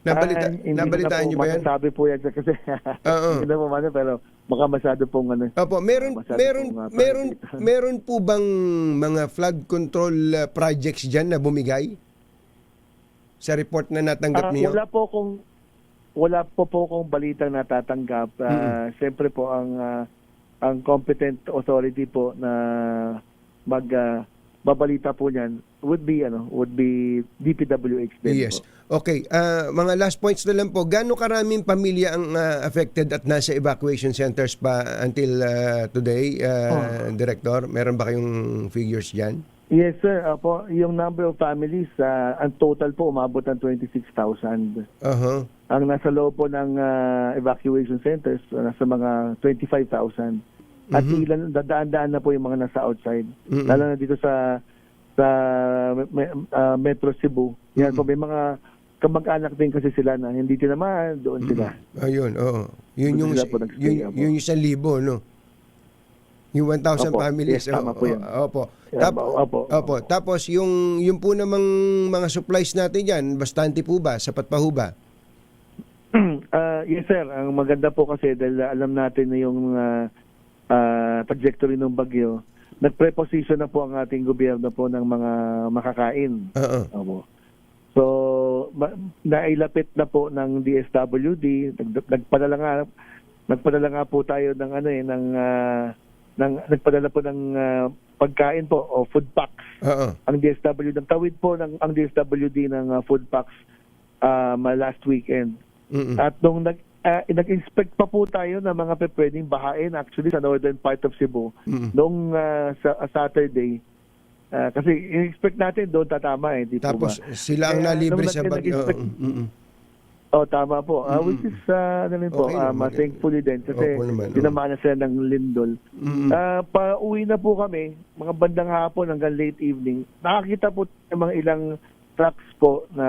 Nabalitaan niyo ba yan? Sabi po yan kasi hindi na po pero baka masyado pong Opo, meron po bang mga flood control projects diyan na bumigay? Sa report na natanggap niyo? Wala po kong balitang natatanggap. Siyempre po ang competent authority po na babalita po niyan would be DPWH din. Yes. Po. Okay, mga last points na lang po. Gaano karaming pamilya ang affected at nasa evacuation centers pa until today, Director? Meron ba kayong figures diyan? Yes, sir. Apo, yung number of families, ang total po umabot ng 26,000. Ang nasa loob po ng evacuation centers, nasa mga 25,000. At ilan, dadaan-daan na po yung mga nasa outside. Lalo na dito sa Metro Cebu. Yan po, may mga kamag-anak din kasi sila na hindi tinamaan, doon sila. Ayun, oo. Yun yung 1,000, no? Yung 1,000 families. Yes, tama po yan. Opo. Opo. Tapos yung po namang mga supplies natin diyan, bastante po ba? Sapat pa ho ba? Yes, sir. Ang maganda po kasi dahil alam natin na yung trajectory ng bagyo, nag-preposition na po ang ating gobyerno po ng mga makakain. Opo. So, nailapit na po ng DSWD, nagpadala nga po tayo ng nagpadala po ng pagkain po o food packs. Ang DSWD, nagtawid po ang DSWD ng food packs last weekend. At nung nag-inspect pa po tayo ng mga pwedeng bahain actually sa northern part of Cebu noong sa Saturday. Kasi in-expect natin doon tatama di tapos po ba? Sila ang nalibre sa bagyo. Tama po. Which is thankfully din kasi tinamaan na sila ng lindol. Pauwi na po kami, mga bandang hapon hanggang late evening. Nakakita po ng mga ilang trucks po na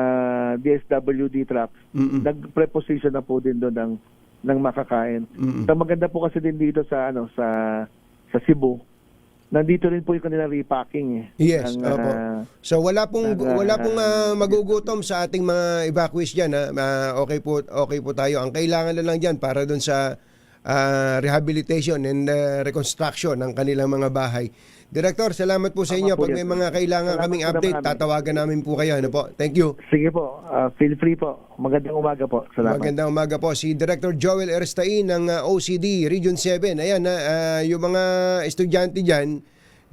DSWD trucks. Nag-preposition na po din doon ng makakain. So maganda po kasi din dito sa Cebu. Nandito rin po yung kanilang repacking Yes, opo. So wala pong magugutom sa ating mga evacuees diyan, okay po tayo. Ang kailangan na lang diyan para doon sa rehabilitation and reconstruction ng kanilang mga bahay. Director, salamat po sa inyo. Pag may mga kailangan kaming update, tatawagan namin po kayo. Ano po? Thank you. Sige po. Feel free po. Magandang umaga po. Salamat. Magandang umaga po. Si Director Joel Erstain ng OCD Region 7. Ayan, yung mga estudyante dyan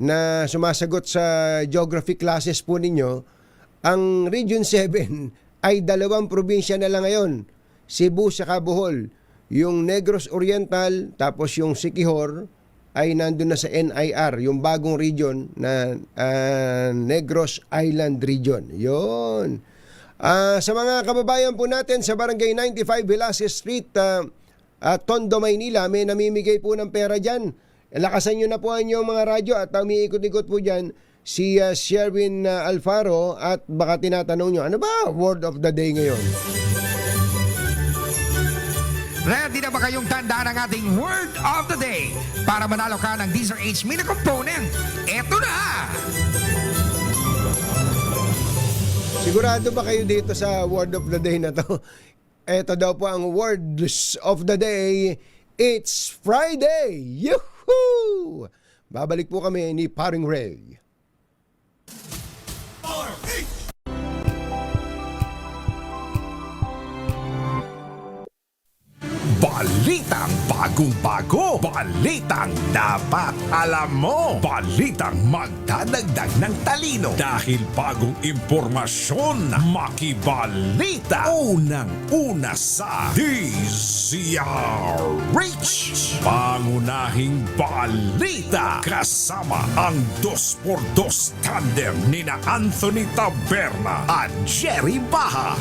na sumasagot sa geography classes po ninyo, ang Region 7 ay 2 probinsya na lang ngayon. Cebu sa Bohol. Yung Negros Oriental, tapos yung Siquijor, ay nandun na sa NIR, yung bagong region na Negros Island Region. Yun. Sa mga kababayan po natin sa Barangay 95 Velasquez Street, Tondo, Maynila, may namimigay po ng pera dyan. Lakasan nyo na po ang inyong mga radyo at umiikot-ikot po dyan si Sherwin Alfaro at baka tinatanong nyo, ano ba word of the day ngayon? Ready na ba kayong tandaan ang ating word of the day para manalo ka ng Deezer H Mini Component? Eto na! Sigurado ba kayo dito sa word of the day na to? Eto daw po ang words of the day, It's Friday! Yuhuu! Babalik po kami ni Paring Ray. Balitang bagong-bago. Balitang dapat alam mo. Balitang magdadagdag ng talino. Dahil bagong impormasyon. Makibalita. Unang-una sa DZRH. Pangunahing balita. Kasama ang 2x2 tandem nina Anthony Taberna at Jerry Baha.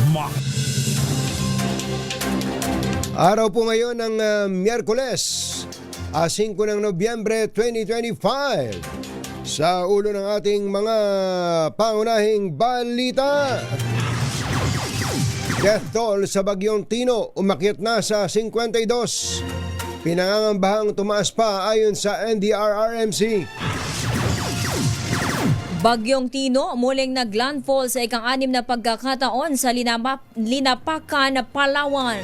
Araw po ngayon ng Miyerkules, 5 ng Nobyembre 2025. Sa ulo ng ating mga pangunahing balita. Death toll sa Bagyong Tino umakyat na sa 52. Pinangangambahang tumaas pa ayon sa NDRRMC. Bagyong Tino muling naglandfall sa ika-6 na pagkakataon sa Linapakan, Palawan.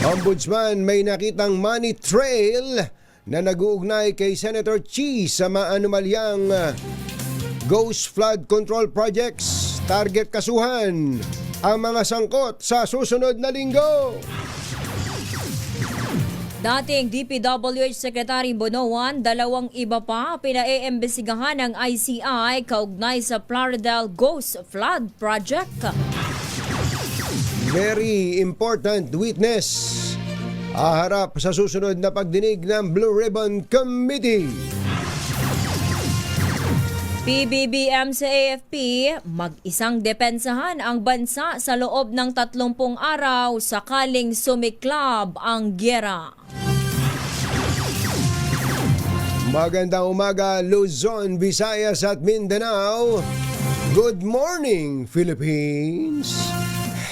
Ombudsman may nakitang money trail na nag-uugnay kay Senator Chi sa maanumalyang Ghost Flood Control Projects. Target kasuhan ang mga sangkot sa susunod na linggo. Dating DPWH Secretary Bonoan, 2 iba pa pina-iimbestigahan ng ICI kaugnay sa Plaridel Ghost Flood Project. Very important witness haharap sa susunod na pagdinig ng Blue Ribbon Committee. PBBM sa AFP, mag-isang depensahan ang bansa sa loob ng 30 araw sakaling sumiklab ang gyera. Magandang umaga, Luzon, Visayas at Mindanao. Good morning, Philippines.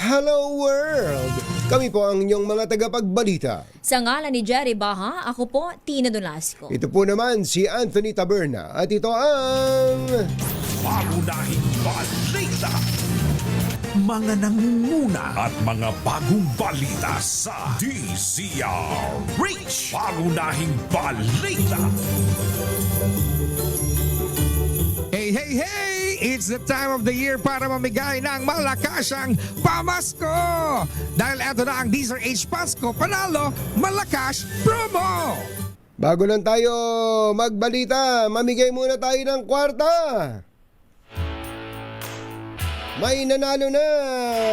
Hello world! Kami po ang inyong mga tagapagbalita. Sa ngalan ni Jerry Baha, ako po, Tina Dolasco. Ito po naman si Anthony Taberna at ito ang... Pangunahing balita. Mga nangunguna at mga bagong balita sa DZRH. Pangunahing balita. Hey, hey, hey! It's the time of the year para mamigay ng malakasang pamasko! Dahil eto na ang DZRH Pasko Panalo Malakas Promo! Bago lang tayo magbalita, mamigay muna tayo ng kwarta. May nanalo na,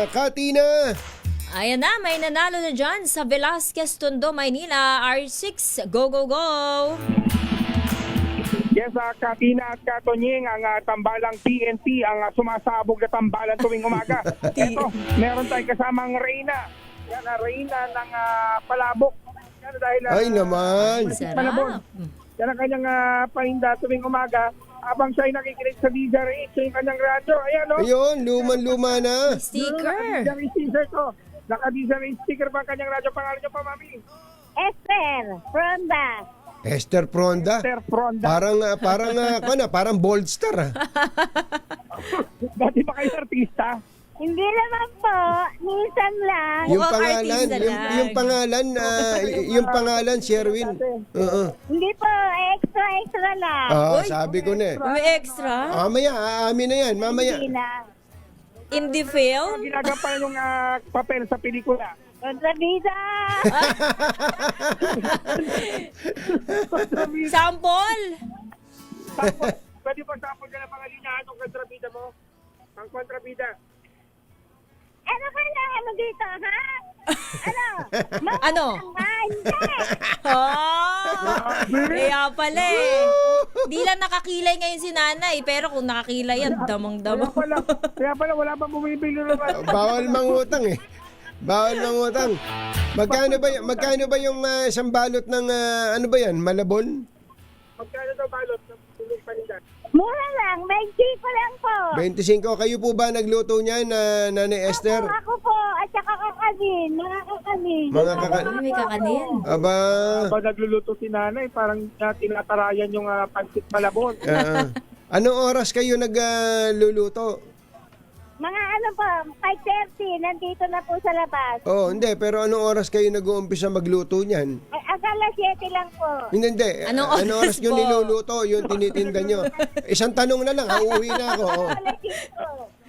Katina. Ayan na, may nanalo na dyan sa Velasquez Tondo, Maynila, R6. Go, go, go! Yes, Katina at Katonying, ang tambalang TNT, ang sumasabog na tambalan tuwing umaga. Ito, meron tayong kasamang Reyna. Yan, Reyna ng Palabok. Yan, dahil, Ay naman. Sarap. Yan ang kanyang pahinda tuwing umaga. Habang siya'y nakikinig sa DZRH, yung kanyang radyo. Ayan, no? Ayun, luman-luma na. Sticker. Naka-DZRH to. Naka-DZRH sticker pa ang kanyang radyo. Pangalan niyo pa, Mami? Esther Fronda. Esther Fronda. Esther Fronda. Parang bold star. Dati ba kayo artista? Hindi naman po, minsan lang. Yung Mukhang pangalan, artista lang. yung pangalan, Sherwin. Hindi po, extra lang. Sabi ko na. May extra? Mamaya, aamin na yan. Mamaya. Hindi na. In the film? Ginagampanan yung papel sa pelikula. Kontrabida! Sample? Pwede ba sample ka na pangalinahan ng kontrabida mo? Ang kontrabida. Ano kailangan mo dito, ha? Ano? Ano? Hindi! Kaya pala eh. Di lang nakakilay ngayon si nanay, pero kung nakakilay yan, damang-damang. Kaya pala, wala pa bumibili naman. Bawal mangutang eh. Bawal mangutang. Magkano ba yung isang balot ng ano ba yan? Malabon? Magkano daw balot ng tulong panindan? Mura lang, 25 lang po. 25. Kayo po ba nagluto niyan, Nanay Esther? Ako po, at saka kakanin, mga kakanin. May kakanin. Aba. Pag nagluluto si nanay, parang tinatarayan yung pansit malabon. Anong oras kayo nagluluto? Mga ano po, 5:30, nandito na po sa labas. Oh, hindi. Pero anong oras kayo nag-uumpisa magluto niyan? Ay, alas 7 lang po. Hindi. Anong Anong oras oras nyo po? niluluto, yung tinitinda nyo? Isang tanong na lang, uuwi na ako. Oh. Alas 5.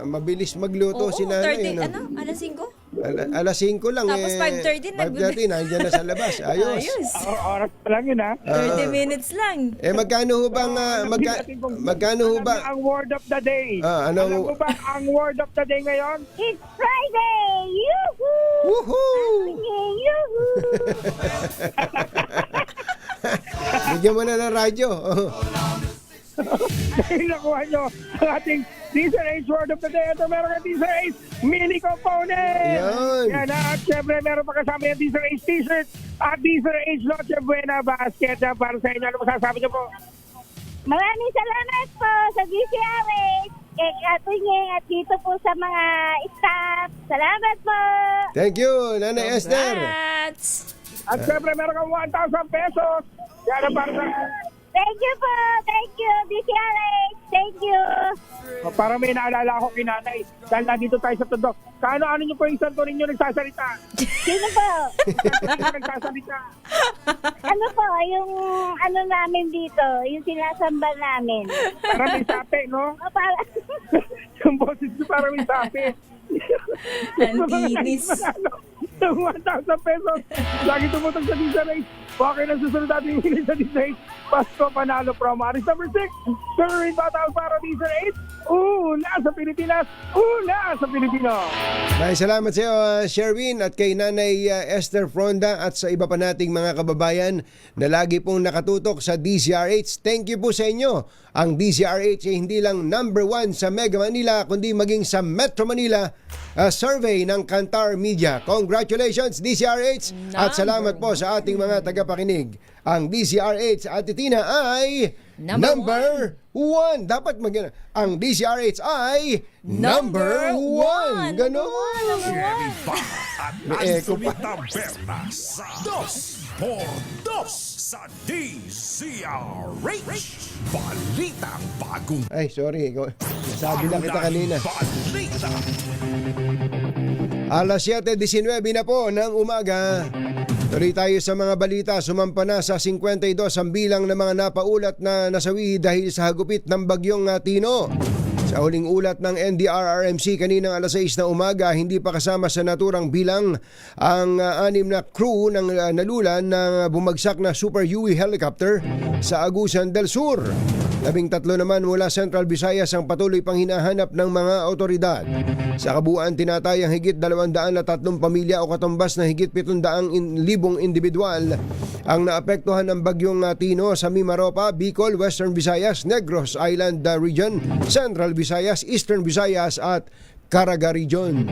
Mabilis magluto Oo, si nanay. 30, No? alas 5? Alas 5 lang. Tapos 5:30 5:30, nandiyan na sa labas. Ayos. Ayos. Oras pa lang yun, ha? 30 minutes lang. Magkano ho bang, magkano ho ba? Ang word of the day. Alam Alam mo ba ang word of the day ngayon? It's Friday! Yoo-hoo! Woohoo! Yoo-hoo! Bigyan mo na ng radyo. Dahil nakuha nyo ang ating Teaser Ace word of the day. Ito meron ka Teaser Ace mini component. Yan. At syempre meron pa kasama yung Teaser Ace t-shirt at Teaser Ace Noche Buena basket para sa inyo. Ano masasabi nyo po? Maraming salamat po sa DCRH, kay Katunyeng at dito po sa mga staff. Salamat po! Thank you, Nanay Esther. Congrats! At syempre meron kang 1,000 pesos. Yan ang para sa... Thank you po! Thank you, DCRH! Thank you! Para may naalala ako kay nanay. Dahil nandito tayo sa Tondo. Kaano-ano nyo po yung santo ninyo nagsasalita? Sino po? Sino nagsasalita? Ano po, yung ano namin dito, yung sinasamba namin. Para may sapi, no? O, para... Yung boses ko para may sapi. Ang tinis. Yung 1,000 pesos. Lagi tumutok sa Teaser Ace. Okay na susunod natin yung sa Teaser Ace. Pasko Panalo from Aris number 6. Tuloy Bataw para Teaser Ace. Una sa Pilipinas. Una sa Pilipino. Maraming salamat sa iyo, Sherwin, at kay Nanay Esther Fronda at sa iba pa nating mga kababayan na lagi pong nakatutok sa DCRH. Thank you po sa inyo. Ang DCRH ay hindi lang number 1 sa Mega Manila, kundi maging sa Metro Manila survey ng Kantar Media. Congratulations, DCRH! At salamat po sa ating mga tagapakinig. Ang DCRH at Titina ay number 1. Dapat ang DCRH ay number 1. Ganon. Jerry Pa at Anthony Taberna sa 2x2 sa DCRH. Balitang bagong Ay, sorry. Nasabi lang kita kanina. balita. Alas 7:19 na po ng umaga. Tuloy tayo sa mga balita. Sumampa na sa 52 ang bilang ng mga napaulat na nasawi dahil sa hagupit ng bagyong Tino. Sa huling ulat ng NDRRMC kaninang alas 6 na umaga, hindi pa kasama sa naturang bilang ang 6 na crew ng nalulan na bumagsak na Super Huey helicopter sa Agusan del Sur. 13 naman mula Central Visayas ang patuloy pang hinahanap ng mga otoridad. Sa kabuuan, tinatayang higit 203 pamilya o katumbas na higit 700,000 individual ang naapektuhan ng bagyong Tino sa Mimaropa, Bicol, Western Visayas, Negros Island Region, Central Visayas, Eastern Visayas at Caraga Region.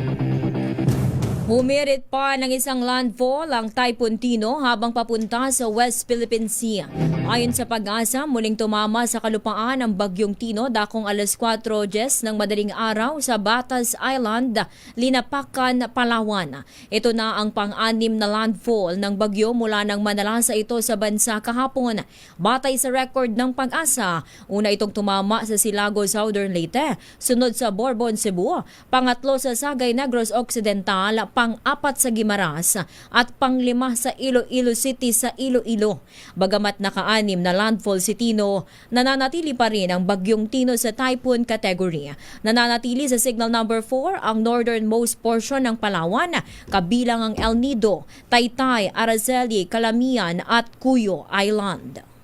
Humirit pa ng isang landfall ang Typhoon Tino habang papunta sa West Philippine Sea. Ayon sa Pag-asa, muling tumama sa kalupaan ang bagyong Tino dakong alas 4:10 ng madaling araw sa Batas Island, Linapacan, Palawan. Ito na ang pang-anim na landfall ng bagyo mula nang manalasa ito sa bansa kahapon. Batay sa record ng Pag-asa, una itong tumama sa Silago, Southern Leyte, sunod sa Borbon, Cebu, pangatlo sa Sagay, Negros Occidental, pang-apat sa Guimaras at pang-5 sa Iloilo City sa Iloilo. Bagamat naka-6 na landfall si Tino, nananatili pa rin ang bagyong Tino sa typhoon category. Nananatili sa signal number 4 ang northernmost portion ng Palawan, kabilang ang El Nido, Taytay, Araceli, Calamian at Cuyo Island.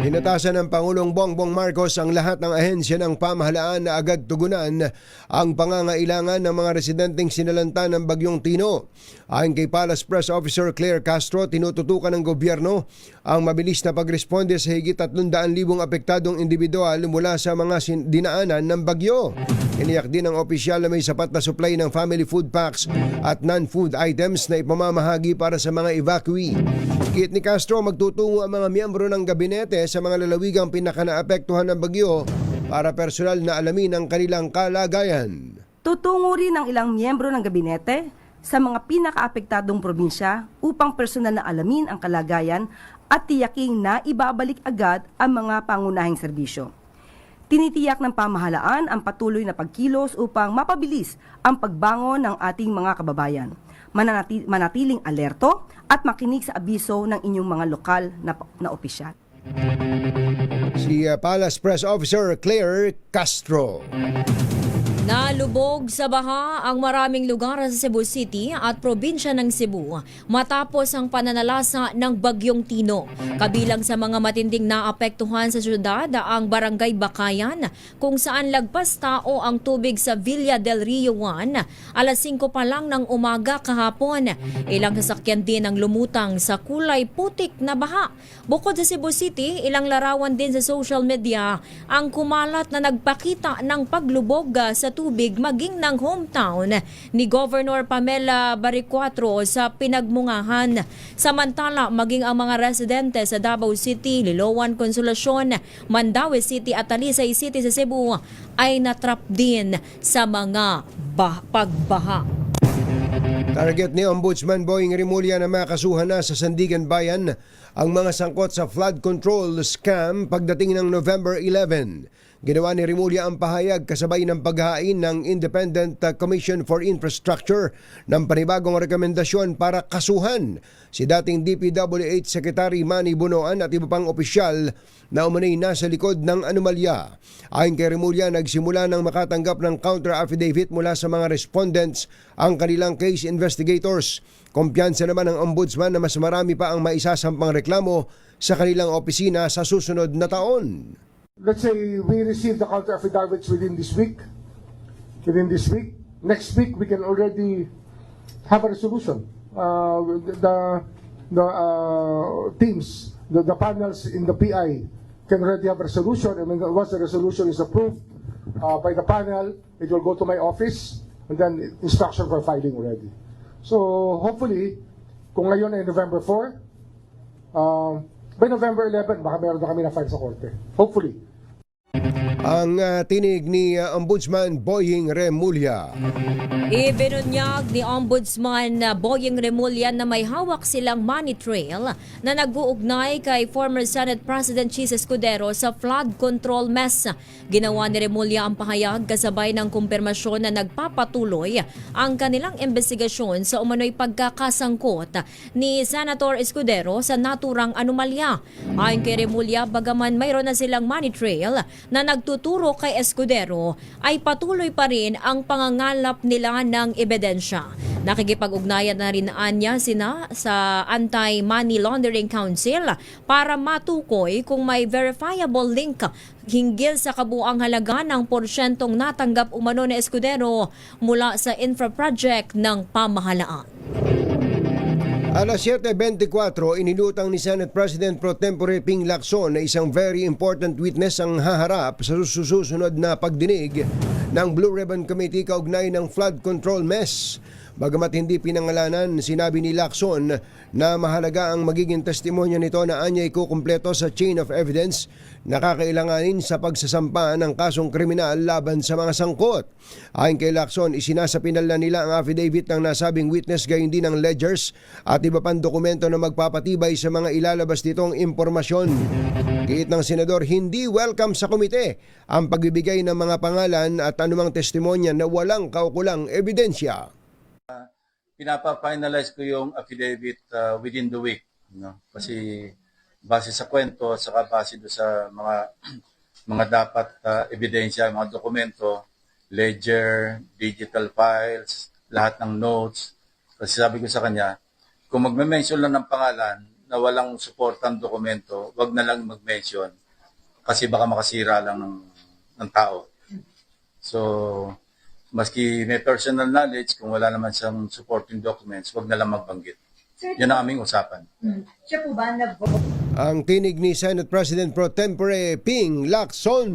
Inatasan ng Pangulong Bongbong Marcos ang lahat ng ahensya ng pamahalaan na agad tugunan ang pangangailangan ng mga residenteng sinalanta ng bagyong Tino. Ayon kay Palace Press Officer Claire Castro, tinututukan ng gobyerno ang mabilis na pagresponde sa higit 300,000 apektadong individual mula sa mga dinaanan ng bagyo. Iniyak din ng opisyal na may sapat na supply ng family food packs at non-food items na ipamamahagi para sa mga evacuee. Kit ni Castro, magtutungo ang mga miyembro ng gabinete sa mga lalawigang pinakanaapektuhan ng bagyo para personal na alamin ang kanilang kalagayan. Tutungo rin ang ilang miyembro ng gabinete sa mga pinakaapektadong probinsya upang personal na alamin ang kalagayan at tiyaking na ibabalik agad ang mga pangunahing serbisyo. Tinitiyak ng pamahalaan ang patuloy na pagkilos upang mapabilis ang pagbangon ng ating mga kababayan. Manatiling alerto at makinig sa abiso ng inyong mga lokal na opisyal. Si Palace Press Officer Claire Castro. Nalubog sa baha ang maraming lugar sa Cebu City at probinsya ng Cebu matapos ang pananalasa ng Bagyong Tino. Kabilang sa mga matinding naapektuhan sa syudad ang Barangay Bakayan kung saan lagpas tao ang tubig sa Villa del Rio 1 alas 5 pa lang ng umaga kahapon. Ilang sasakyan din ang lumutang sa kulay putik na baha. Bukod sa Cebu City, ilang larawan din sa social media ang kumalat na nagpakita ng paglubog sa tubig maging ng hometown ni Governor Pamela Baricuatro sa pinagmungahan. Samantala, maging ang mga residente sa Davao City, Liloan, Consolacion, Mandaue City at Talisay City sa Cebu ay natrap din sa mga pagbaha. Target ni Ombudsman Boying Remulla na makasuhan na sa Sandigan Bayan ang mga sangkot sa flood control scam pagdating ng November 11. Ginawa ni Remulla ang pahayag kasabay ng paghain ng Independent Commission for Infrastructure ng panibagong rekomendasyon para kasuhan si dating DPWH Secretary Manny Bunoan at iba pang opisyal na umunay nasa likod ng anomalya. Ayon kay Remulla, nagsimula ng makatanggap ng counter-affidavit mula sa mga respondents ang kanilang case investigators. Kumpiyansa naman ng Ombudsman na mas marami pa ang maisasampang reklamo sa kanilang opisina sa susunod na taon. Let's say we receive the counter affidavits within this week. Next week, we can already have a resolution. The teams, the panels in the PI can already have a resolution. And once the resolution is approved by the panel, it will go to my office and then instruction for filing already. So hopefully, kung ngayon ay November 4, by November 11, baka meron na kami na file sa korte. Hopefully. Ang tinig ni Ombudsman Boying Remulla. Ibinunyag ni Ombudsman Boying Remulla na may hawak silang money trail na nag-uugnay kay former Senate President Chis Escudero sa flood control mess. Ginawa ni Remulla ang pahayag kasabay ng kumpirmasyon na nagpapatuloy ang kanilang investigasyon sa umano'y pagkakasangkot ni Senator Escudero sa naturang anomalya. Ayon kay Remulla, bagaman mayroon na silang money trail na nagtuturo kay Escudero, ay patuloy pa rin ang pangangalap nila ng ebidensya. Nakikipag-ugnayan na rin niya sa Anti-Money Laundering Council para matukoy kung may verifiable link hinggil sa kabuang halaga ng porsyentong natanggap umano ni Escudero mula sa infra project ng pamahalaan. Alas 7:24, inilutang ni Senate President Pro Tempore Ping Lacson na isang very important witness ang haharap sa susunod na pagdinig ng Blue Ribbon Committee kaugnay ng flood control mess. Bagamat hindi pinangalanan, sinabi ni Lacson na mahalaga ang magiging testimonya nito na anya'y kukumpleto sa chain of evidence na kakailanganin sa pagsasampa ng kasong kriminal laban sa mga sangkot. Ayon kay Lacson, isinasapinal na nila ang affidavit ng nasabing witness gayon din ng ledgers at iba pang dokumento na magpapatibay sa mga ilalabas nitong impormasyon. Giit ng senador, hindi welcome sa komite ang pagbibigay ng mga pangalan at anumang testimonya na walang kaukulang ebidensya. Pinapa-finalize ko yung affidavit within the week, no? Kasi base sa kwento at saka base do sa mga dapat ebidensya, mga dokumento, ledger, digital files, lahat ng notes. Kasi sabi ko sa kanya, kung magme-mention lang ng pangalan na walang suportang dokumento, wag na lang mag-mention kasi baka makasira lang ng tao. So, maski may personal knowledge, kung wala naman siyang supporting documents, wag na lang magbanggit. Yan ang aming usapan. Siya po ba ang tinig ni Senate President Pro Tempore Ping Lacson.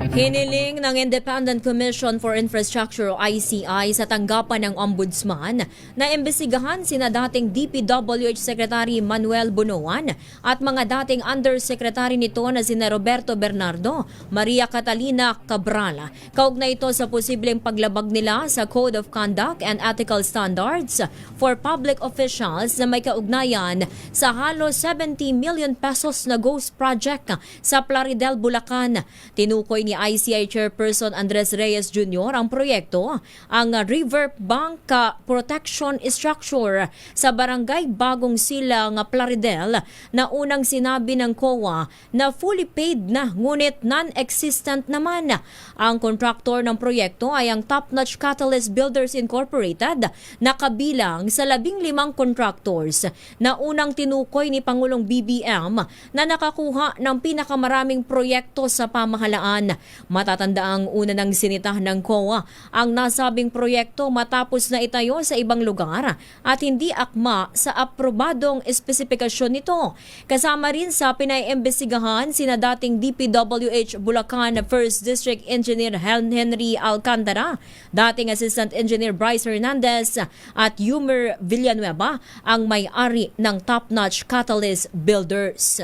Hiniling ng Independent Commission for Infrastructure o ICI sa tanggapan ng Ombudsman na imbestigahan sina dating DPWH Secretary Manuel Bunuan at mga dating Undersecretary nito na sina Roberto Bernardo, Maria Catalina Cabral. Kaugnay ito sa posibleng paglabag nila sa Code of Conduct and Ethical Standards for Public Officials na may kaugnayan sa halos 70 million pesos na ghost project sa Plaridel, Bulacan. Tinukoy ni ICI Chairperson Andres Reyes Jr. ang proyekto, ang River Bank Protection Structure sa Barangay Bagong Silang, Plaridel, na unang sinabi ng COA na fully paid na ngunit non-existent naman. Ang kontraktor ng proyekto ay ang Top Notch Catalyst Builders Incorporated na kabilang sa 15 contractors na unang tinukoy ni Pangulong BBM na nakakuha ng pinakamaraming proyekto sa pamahalaan. Matatandaang una ng sinita ng COA ang nasabing proyekto matapos na itayo sa ibang lugar at hindi akma sa aprobadong espesifikasyon nito. Kasama rin sa pinaiimbestigahan sina dating DPWH Bulacan 1st District Engineer Henry Alcantara, dating Assistant Engineer Bryce Hernandez at Yumer Villanueva ang may-ari ng Top Notch Catalyst Builders.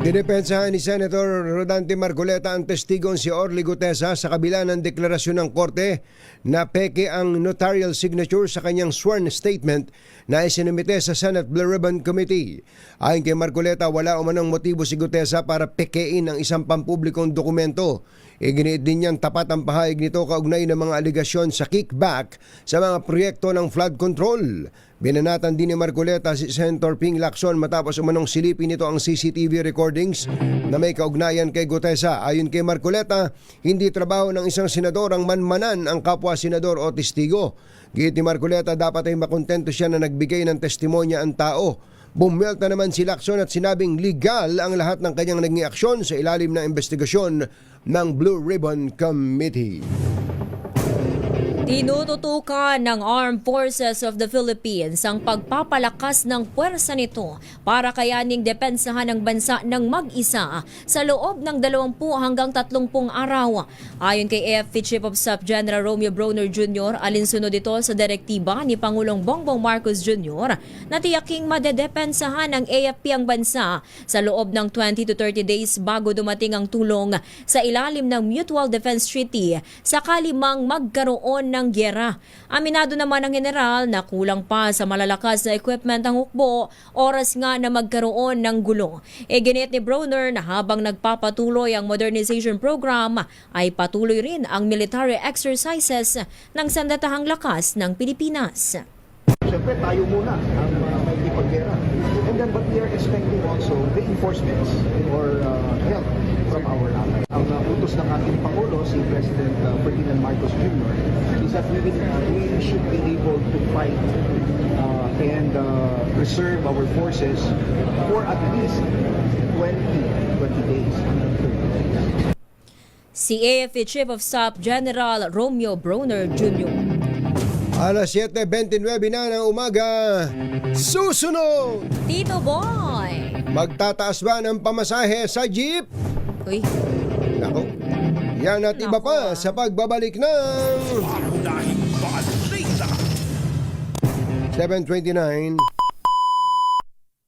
Dinepensahan ni Senator Rodante Marcoleta ang testigong si Orly Gutesa sa kabila ng deklarasyon ng Korte na peke ang notarial signature sa kanyang sworn statement na isinumite sa Senate Blue Ribbon Committee. Ayon kay Marcoleta, wala umanong motibo si Gutesa para pekein ang isang pampublikong dokumento. Iginiit din niyang tapat ang pahayag nito kaugnay ng mga aligasyon sa kickback sa mga proyekto ng flood control. Binanatan din ni Marcoleta si Senator Ping Lacson matapos umanong silipin nito ang CCTV recordings na may kaugnayan kay Gutesa. Ayon kay Marcoleta, hindi trabaho ng isang senador ang manmanan ang kapwa senador o testigo. Giit ni Marcoleta, dapat ay makontento siya na nagbigay ng testimonya ang tao. Bumelta naman si Lacson at sinabing legal ang lahat ng kanyang naging aksyon sa ilalim ng investigasyon ng Blue Ribbon Committee. Tinututukan ng Armed Forces of the Philippines ang pagpapalakas ng puwersa nito para kayaning depensahan ng bansa ng mag-isa sa loob ng 20 hanggang 30 araw. Ayon kay AFP Chief of Staff General Romeo Bronner Jr., alinsunod ito sa direktiba ni Pangulong Bongbong Marcos Jr. na tiyaking madedepensahan ng AFP ang bansa sa loob ng 20 to 30 days bago dumating ang tulong sa ilalim ng Mutual Defense Treaty sakali mang magkaroon ng gyera. Aminado naman ang general na kulang pa sa malalakas na equipment ang hukbo, oras nga na magkaroon ng gulo. Ginit ni Bronner na habang nagpapatuloy ang modernization program ay patuloy rin ang military exercises ng sandatahang lakas ng Pilipinas. Siyempre tayo muna ang may ipaggera. And then but we are expecting also reinforcements or help from our allies. Ang utos ng ating Pangulo, si President Ferdinand Marcos Jr., is that we should be able to fight and preserve our forces for at least 20 days. Si AFP Chief of Staff General Romeo Bronner Jr. Alas 7:29 na ng umaga. Susunod! Tito Boy! Magtataas ba ng pamasahe sa jeep? Uy. Nako. Yan at iba pa sa pagbabalik ng Pangunahing balita. 7:29.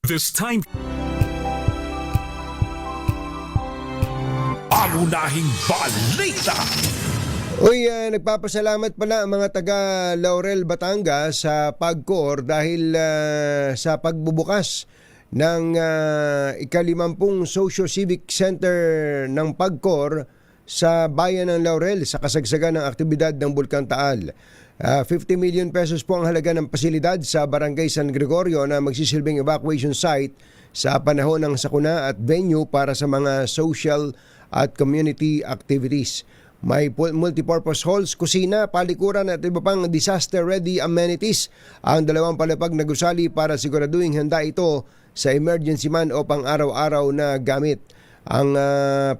This time, pangunahing balita. Uy, nagpapasalamat pala ang mga taga Laurel, Batangas sa PAGCOR dahil sa pagbubukas ng ika-50 Socio-Civic Center ng PAGCOR sa bayan ng Laurel sa kasagsagan ng aktibidad ng Bulkan Taal. 50 million pesos po ang halaga ng pasilidad sa Barangay San Gregorio na magsisilbing evacuation site sa panahon ng sakuna at venue para sa mga social at community activities. May multipurpose halls, kusina, palikuran at iba pang disaster-ready amenities ang dalawang palapag na gusali para siguraduhin handa ito sa emergency man o pang-araw-araw na gamit. Ang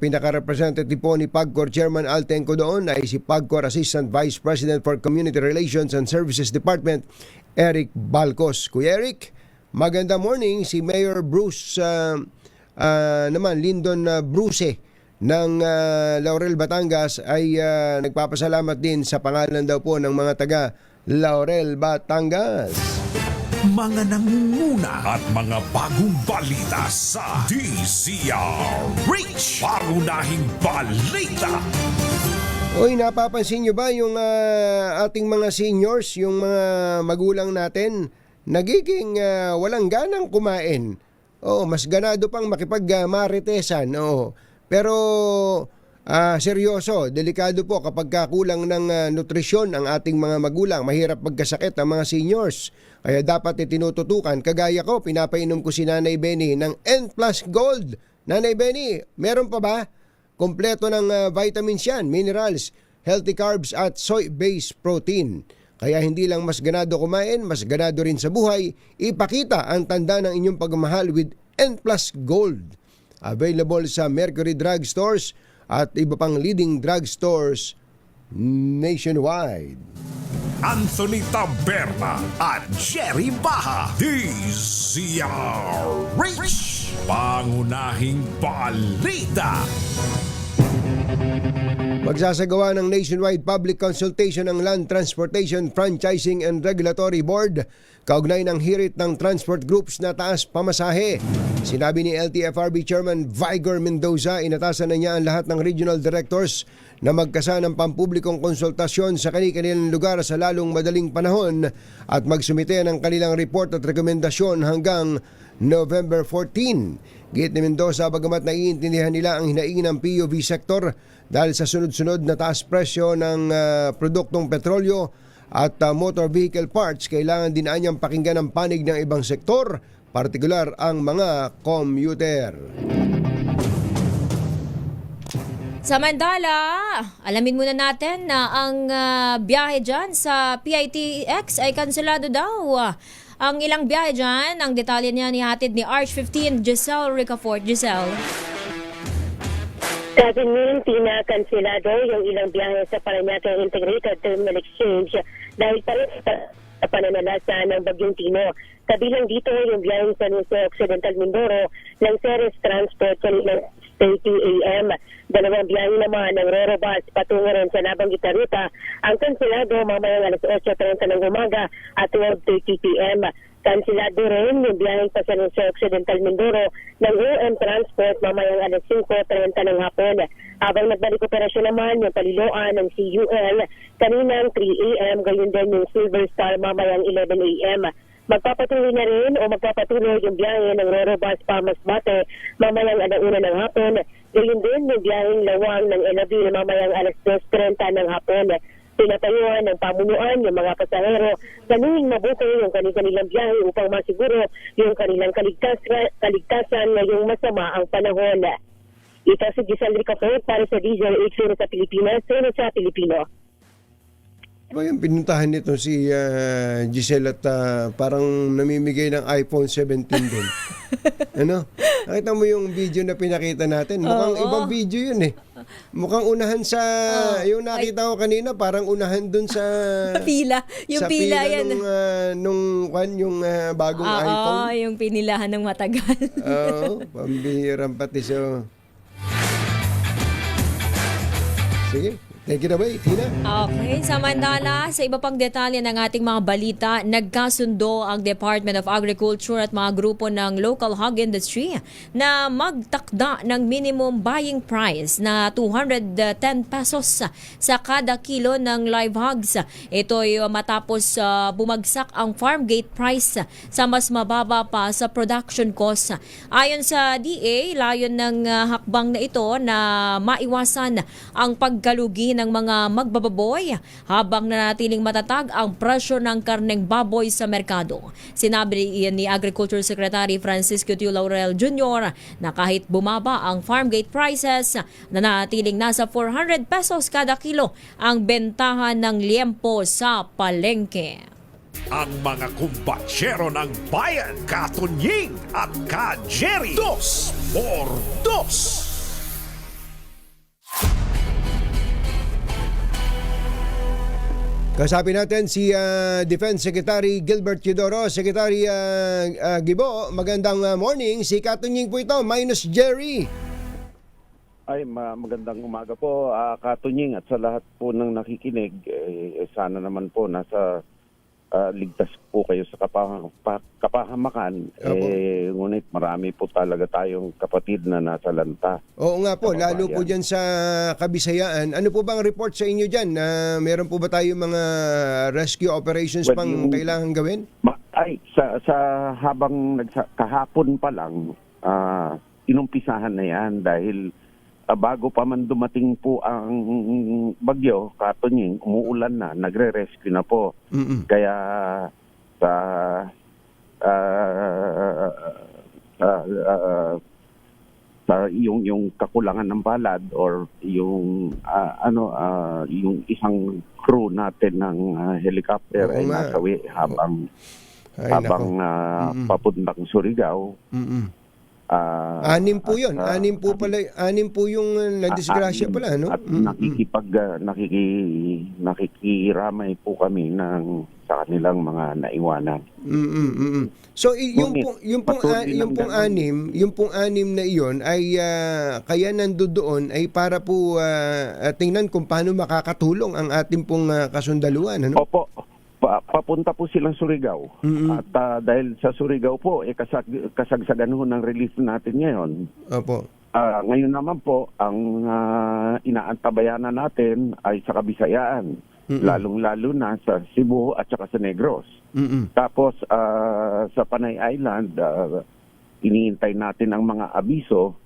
pinaka-representative po ni PAGCOR Chairman Al Tenco doon ay si PAGCOR Assistant Vice President for Community Relations and Services Department, Eric Balcos. Kuya Eric, maganda morning. Si Mayor Bruce naman, Lyndon Bruce ng Laurel, Batangas ay nagpapasalamat din sa pangalan daw po ng mga taga Laurel, Batangas. Mga nangunguna at mga bagong balita sa DZRH. Pangunahing balita. Oy, napapansin nyo ba yung ating mga seniors, yung mga magulang natin, nagiging walang ganang kumain? Oo, mas ganado pang makipag-maritesan. Oo. Pero seryoso, delikado po kapag kulang ng nutrisyon ang ating mga magulang. Mahirap magkasakit ang mga seniors. Kaya dapat tinututukan. Kagaya ko, pinapainom ko si Nanay Benny ng N+ Gold. Nanay Benny, meron pa ba? Kompleto ng vitamins yan, minerals, healthy carbs at soy-based protein. Kaya hindi lang mas ganado kumain, mas ganado rin sa buhay. Ipakita ang tanda ng inyong pagmamahal with N+ Gold. Available sa Mercury Drug Stores at iba pang leading drug stores nationwide. Anthony Taberna at Jerry Baha. DZRH. Pangunahing balita. Magsasagawa ng nationwide public consultation ng Land Transportation Franchising and Regulatory Board kaugnay ng hirit ng transport groups na taas pamasahe. Sinabi ni LTFRB Chairman Vigor Mendoza, inatasan na niya ang lahat ng regional directors na magkasa ng pampublikong konsultasyon sa kanilang lugar sa lalong madaling panahon at magsumite ng kanilang report at rekomendasyon hanggang November 14. Git ni Mendoza, bagamat naiintindihan nila ang hinaing ng POV sector dahil sa sunod-sunod na taas presyo ng produktong petrolyo at motor vehicle parts, kailangan din anyang pakinggan ang panig ng ibang sektor, partikular ang mga commuter. Samantala, alamin muna natin na ang biyahe dyan sa PITX ay kanselado daw. Ang ilang biyahe dyan, ang detalye niya nihatid ni Arch 15, Giselle Ricafort. Giselle. Sabi niya, pinakansilado yung ilang biyahe sa Parañaque Integrated Terminal Exchange dahil pa rin sa pananalasa ng Bagyong Tino. Kabilang dito yung biyaheng San Jose Occidental Mindoro ng Ceres Transport kanina 30 a.m. Dalawang biyahe naman ng Roro Bus patungo rin sa nabanggit na ruta ang kansilado mamayang alas 8:30 ng umaga at 12:30 p.m. Kansilado rin yung biyaheng pa San Jose Occidental Mindoro ng UM Transport mamayang alas 5:30 ng hapon. Habang nagbalik operasyon naman yung paliloan ng CUL kaninang 3 a.m. gayon din yung Silver Star mamayang 11 a.m. Magpapatuloy na rin o magpapatuloy yung biyahe ng Roro Bus Pamasbate mamayang alauna ng hapon. Gayon din yung biyaheng Lawang ng Elavil mamayang alas 2:30 ng hapon. Pinatayuan ng pamunuan yung mga pasahero ganuing mabuti yung kanilang biyahe upang masiguro yung kanilang kaligtasan ngayong masama ang panahon. Ito si Giselle Ricafort para sa DZRH sa Pilipinas, sa Pilipino. Ba yung pinuntahan nito si Giselle at parang namimigay ng iPhone 17 din. Ano? Nakita mo yung video na pinakita natin? Mukhang ibang video yun eh. Mukhang unahan sa yung nakita ko kanina, parang unahan dun sa pila. Yung sa pila yan. Nung yung bagong iPhone. Oo, yung pinilahan ng matagal. Oo, pambihirang pati. So, sige. Take it away, Tina. Okay, samantala, sa iba pang detalye ng ating mga balita, nagkasundo ang Department of Agriculture at mga grupo ng local hog industry na magtakda ng minimum buying price na 210 pesos sa kada kilo ng live hogs. Ito ay matapos bumagsak ang farm gate price sa mas mababa pa sa production cost. Ayon sa DA, layon ng hakbang na ito na maiwasan ang pagkalugi ng mga magbababoy habang nanatiling matatag ang presyo ng karneng baboy sa merkado. Sinabi ni Agriculture Secretary Francisco T. Laurel Jr. na kahit bumaba ang farm gate prices, nanatiling nasa 400 pesos kada kilo ang bentahan ng liempo sa palengke. Ang mga kumbatsero ng bayan, Katunying at Ka-Jerry. 2x2. Kasabi natin si Defense Secretary Gilbert Teodoro. Secretary Gibo, magandang morning. Si Katunying po ito, minus Jerry. Magandang umaga po, Katunying, at sa lahat po ng nakikinig. Sana naman po nasa ligtas po kayo sa kapahamakan. Ngunit marami po talaga tayong kapatid na nasa lanta. Oo nga po, lalo po dyan sa Kabisayaan. Ano po bang report sa inyo dyan? Meron po ba tayo mga rescue operations pang kailangan gawin? Kahapon pa lang, inumpisahan na yan dahil bago pa man dumating po ang bagyo, Katunying, umuulan na, nagre-rescue na po. Kaya yung kakulangan ng palad or yung isang crew natin ng helicopter ay nasa way habang papuntang Surigao. Anim po yun. Anim po yung nadisgrasya pala, no? At nakikiramay po kami sa kanilang mga naiwanan. So yung pong anim na iyon ay kaya nandoon ay para po tingnan kung paano makakatulong ang ating pong kasundaluan, ano? Opo. Papunta po silang Surigao. At dahil sa Surigao po, kasagsagan ho ng relief natin ngayon. Opo. Ngayon naman po, ang inaantabayanan natin ay sa Kabisayaan. Lalong-lalo na sa Cebu at saka sa Negros. Tapos sa Panay Island, iniintay natin ang mga abiso.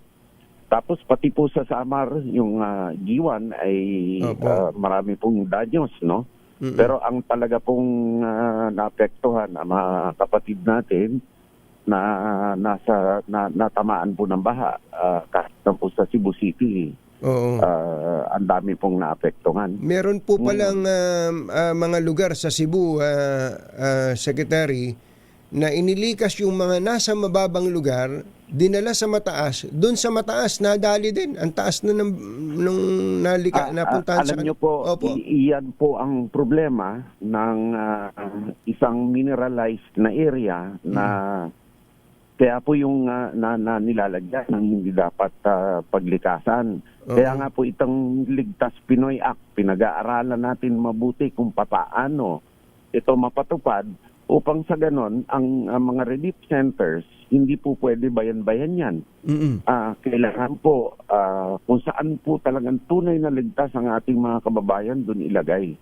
Tapos pati po sa Samar, yung G1 ay marami pong danyos, no? Pero ang talaga pong naapektuhan ang mga kapatid natin na natamaan po ng baha kahit na po sa Cebu City. Ang dami pong naapektuhan. Meron po palang mga lugar sa Cebu, Secretary, na inilikas yung mga nasa mababang lugar, dinala sa mataas, doon sa mataas nadali din. Ang taas na nung napuntahan sa... Alam nyo po, iyan po ang problema ng isang mineralized na area na kaya po yung na nilalagyan ng hindi dapat paglikasan. Kaya nga po itong Ligtas Pinoy Act, pinag-aaralan natin mabuti kung paano ito mapatupad upang sa ganon, ang mga relief centers, hindi po pwede bayan-bayan yan. Kailangan po, kung saan po talagang tunay na ligtas ang ating mga kababayan, doon ilagay.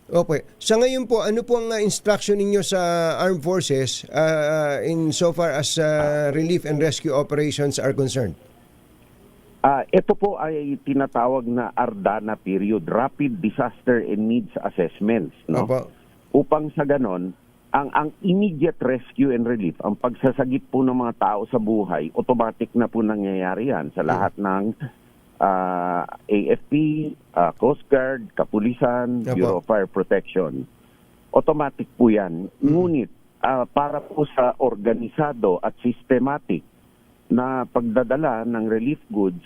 Okay. Sa ngayon po, ano po ang instruction ninyo sa armed forces in so far as relief and rescue operations are concerned? Ito po ay tinatawag na ARDANA period, Rapid Disaster and Needs Assessments. No? Upang sa ganon, ang immediate rescue and relief, ang pagsasagip po ng mga tao sa buhay, automatic na po nangyayari yan sa lahat ng AFP, Coast Guard, Kapulisan, Bureau of Fire Protection. Automatic po yan. Ngunit, para po sa organisado at systematic na pagdadala ng relief goods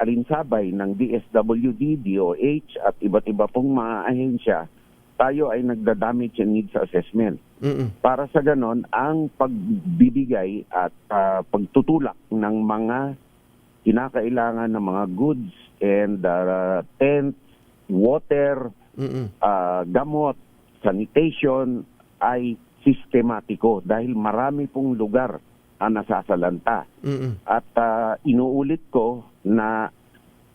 alinsabay ng DSWD, DOH at iba't iba pong mga ahensya, tayo ay nagda-damage and needs assessment. Para sa ganon, ang pagbibigay at pagtutulak ng mga kinakailangan ng mga goods and tents, water, gamot, sanitation ay sistematiko dahil marami pong lugar ang nasasalanta. At inuulit ko na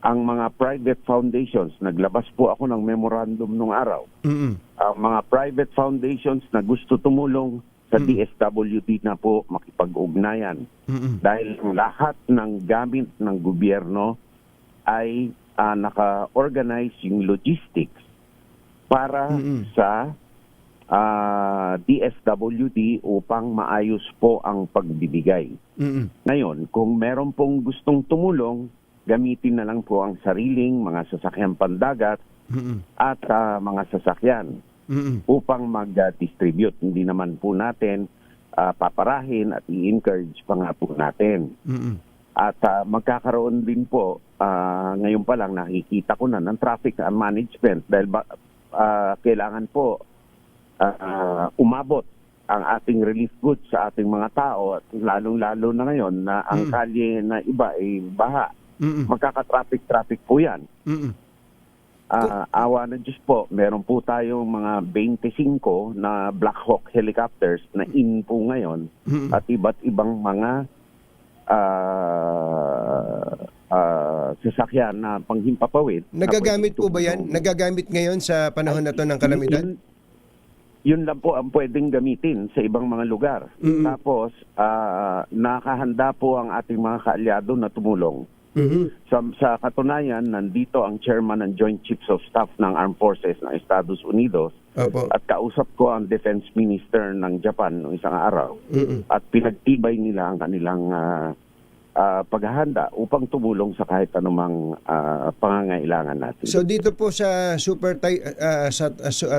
ang mga private foundations, naglabas po ako ng memorandum nung araw. Ang mga private foundations na gusto tumulong sa DSWD na po makipag-ugnayan. Dahil lahat ng gamit ng gobyerno ay naka-organize yung logistics para sa DSWD upang maayos po ang pagbibigay. Ngayon, kung meron pong gustong tumulong, gamitin na lang po ang sariling mga sasakyang pandagat at mga sasakyan upang mag-distribute. Hindi naman po natin paparahin at i-encourage pa nga po natin. At magkakaroon din po, ngayon pa lang nakikita ko na ng traffic management dahil kailangan po umabot ang ating relief goods sa ating mga tao at lalong-lalo na ngayon na ang kalye na iba ay baha. Magkaka-traffic po yan. Awa ng Diyos po, meron po tayong mga 25 na Black Hawk helicopters na in po ngayon at iba't ibang mga sasakyan na panghimpapawid. Nagagamit po ba yan? Nagagamit ngayon sa panahon na to ng kalamidad? Yun lang po ang pwedeng gamitin sa ibang mga lugar. Tapos, nakahanda po ang ating mga kaalyado na tumulong. Sa katunayan, nandito ang chairman ng Joint Chiefs of Staff ng Armed Forces ng Estados Unidos at kausap ko ang Defense Minister ng Japan noong isang araw at pinagtibay nila ang kanilang paghahanda upang tumulong sa kahit anumang pangangailangan natin. So dito po sa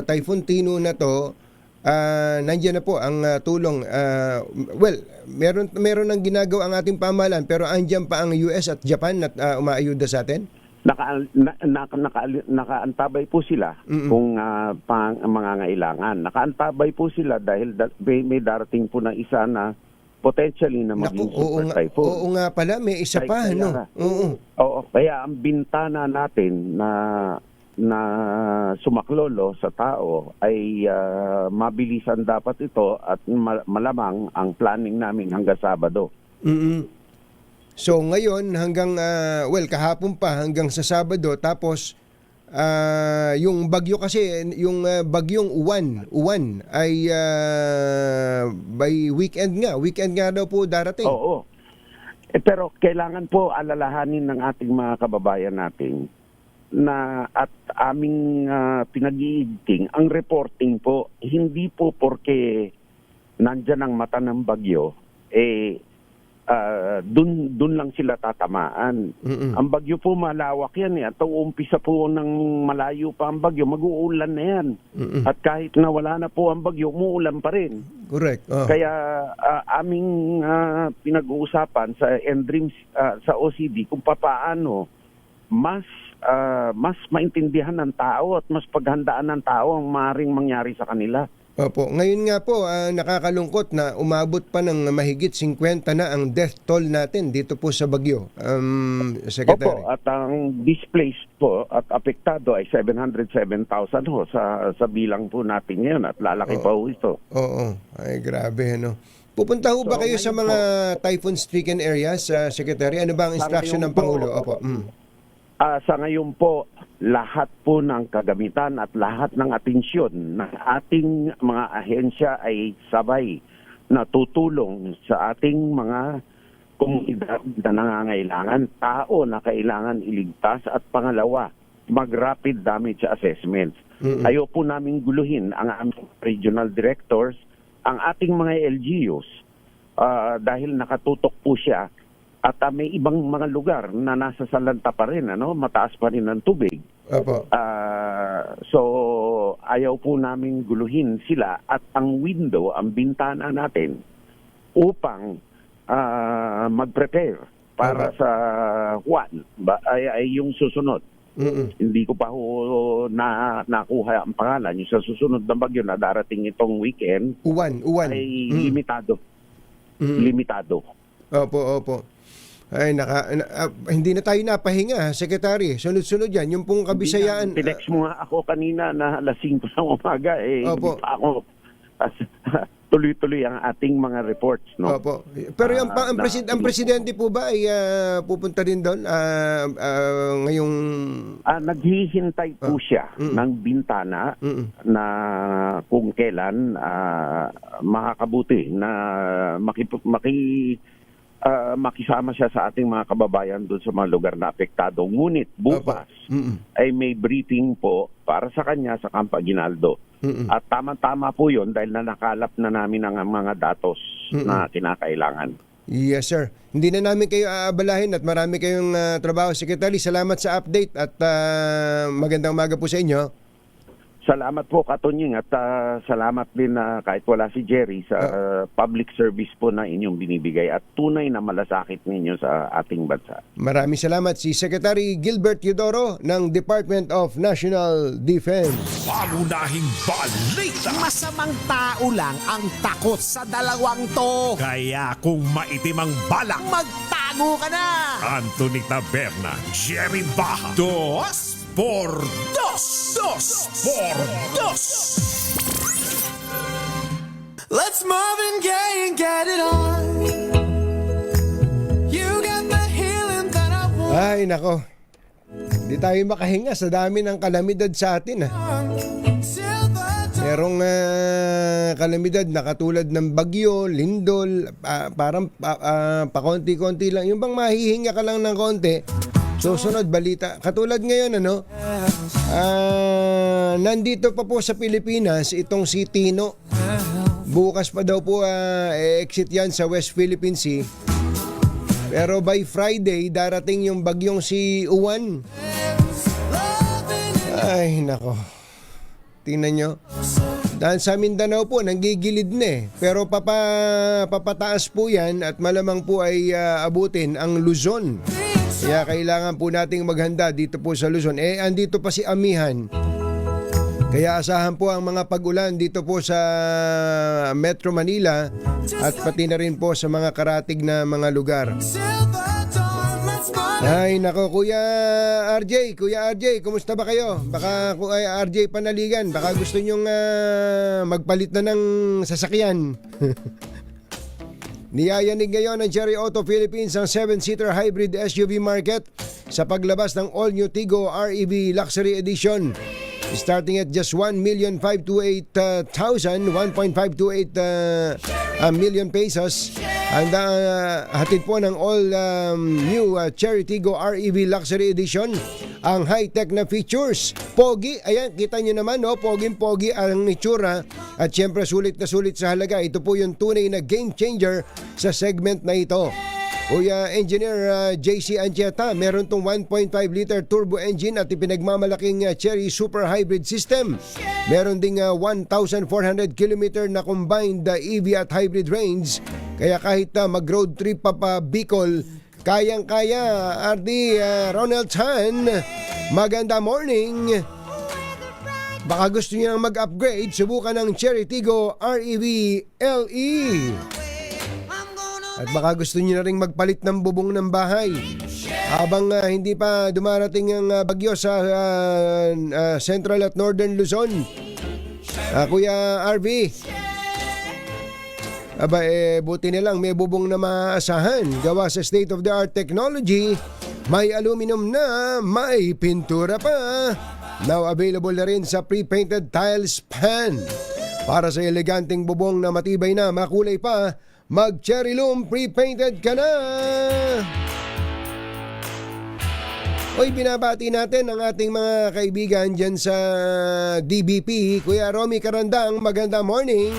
Typhoon Tino na to, nandiyan na po ang tulong. Meron nang ginagawa ang ating pamahalaan pero andiyan pa ang US at Japan na umaayuda sa atin? Nakaantabay po sila kung mangangailangan. Nakaantabay po sila dahil may darating po na isa na potentially na maging super typhoon. Oo nga pala, may isa pa, no? Oo, kaya ang bintana natin na sumaklolo sa tao ay mabilisan dapat ito at malamang ang planning namin hanggang Sabado. So ngayon hanggang, kahapon pa hanggang sa Sabado, tapos yung bagyo kasi, yung bagyong Uwan ay by weekend nga daw po darating. Oo. Pero kailangan po alalahanin ng ating mga kababayan natin na at aming pinag-iigting, ang reporting po, hindi po porke nandyan ang mata ng bagyo, dun lang sila tatamaan. Ang bagyo po malawak yan at umpisa po ng malayo pa ang bagyo, mag-uulan na yan. At kahit na wala na po ang bagyo, umuulan pa rin. Correct. Kaya aming pinag-uusapan sa NDREAMS, sa OCD, kung papaano mas maintindihan ng tao at mas paghandaan ng tao ang maaaring mangyari sa kanila. Opo. Ngayon nga po, nakakalungkot na umabot pa ng mahigit 50 na ang death toll natin dito po sa bagyo, Secretary. Opo, at ang displaced po at apektado ay 707,000 ho sa bilang po natin ngayon at lalaki pa ho ito. Oo. Ay, grabe, no? Pupunta ho ba kayo sa mga typhoon-stricken areas, Secretary? Ano ba ang instruction ng Pangulo? Opo. Sa ngayon po, lahat po ng kagamitan at lahat ng atensyon ng ating mga ahensya ay sabay na tutulong sa ating mga komunidad na nangangailangan, tao na kailangan iligtas at pangalawa, mag-rapid damage assessments. Ayaw po namin guluhin ang aming regional directors, ang ating mga LGUs, dahil nakatutok po siya. At may ibang mga lugar na nasa salanta pa rin, mataas pa rin ang tubig. Opo. So, ayaw po namin guluhin sila at ang window, ang bintana natin upang mag-prepare para sa Juan, ay yung susunod. Hindi ko pa ho nakuha ang pangalan. Yung sa susunod na bagyo na darating itong weekend, Uwan. ay limitado. Limitado. Opo. Ay, hindi na tayo napahinga, Secretary. Sunod-sunod yan. Yung pong Kabisayaan. Tinext mo nga ako kanina na alas 5 ng umaga. Opo. Hindi pa ako tuloy-tuloy ang ating mga reports. No? Opo. Pero ang presidente po ba ay pupunta rin doon ngayong... naghihintay po siya ng bintana na kung kailan makakabuti na makisama siya sa ating mga kababayan doon sa mga lugar na apektado. Ngunit bukas ay may briefing po para sa kanya sa Camp Aguinaldo. At tama-tama po yun dahil nakalap na namin ang mga datos na kinakailangan. Yes, sir. Hindi na namin kayo aabalahin at marami kayong trabaho. Secretary, salamat sa update at magandang umaga po sa inyo. Salamat po, Katunying, at salamat din na kahit wala si Jerry sa public service po na inyong binibigay at tunay na malasakit ninyo sa ating bansa. Maraming salamat si Secretary Gilbert Eudoro ng Department of National Defense. Pangunahing balita. Masamang tao lang ang takot sa dalawang to. Kaya kung maitim ang balak, Magtago ka na! Anthony Taberna, Jerry Baja, 2 por 2. 2 por 2. Let's Marvin Gaye and get it on. You got the healing that I want. Ay, nako. Hindi tayo makahinga sa dami ng kalamidad sa atin. Merong kalamidad na katulad ng bagyo, lindol, parang pakonti-konti lang. Yung bang mahihinga ka lang ng konti, susunod balita. Katulad ngayon, nandito pa po sa Pilipinas itong si Tino. Bukas pa daw po exit yan sa West Philippine Sea. Pero by Friday, darating yung bagyong si Uwan. Ay, nako. Tingnan nyo. Dahil sa Mindanao po, nanggigilid na eh. Pero papataas po yan at malamang po ay abutin ang Luzon. Kaya kailangan po nating maghanda dito po sa Luzon. Andito pa si Amihan. Kaya asahan po ang mga pag-ulan dito po sa Metro Manila at pati na rin po sa mga karatig na mga lugar. Ay nako, Kuya RJ, kumusta ba kayo? Baka Kuya RJ Panaligan, baka gusto nyong magpalit na ng sasakyan. Niyayanig ngayon ng Cherry Auto Philippines ang 7-seater hybrid SUV market sa paglabas ng all-new Tigo REV Luxury Edition. Starting at just 1,528,000, 1.528 million pesos. Ang hatid po ng all-new Cherry Tigo REV Luxury Edition ang high-tech na features. Pogi, ayan, kita nyo naman, poging-pogi ang itsura at syempre sulit na sulit sa halaga. Ito po yung tunay na game changer sa segment na ito. Kuya Engineer JC Anchieta, meron tong 1.5 liter turbo engine at ipinagmamalaking Cherry Super Hybrid System. Meron ding 1,400 km na combined EV at hybrid range. Kaya kahit mag-road trip pa Bicol, kayang-kaya. RD Ronald Chan, maganda morning. Baka gusto niyo nang mag-upgrade, subukan ng Cherry Tigo REV LE. At baka gusto niyo na rin magpalit ng bubong ng bahay. Habang hindi pa dumarating ang bagyo sa Central at Northern Luzon. Kuya RV, buti na lang may bubong na maasahan. Gawa sa state-of-the-art technology, may aluminum na, may pintura pa. Now available na rin sa pre-painted tiles pan. Para sa eleganteng bubong na matibay na, makulay pa, mag-Cherry Loom pre-painted ka na! Oy, binabati natin ang ating mga kaibigan dyan sa DBP. Kuya Romy Karandang, maganda morning.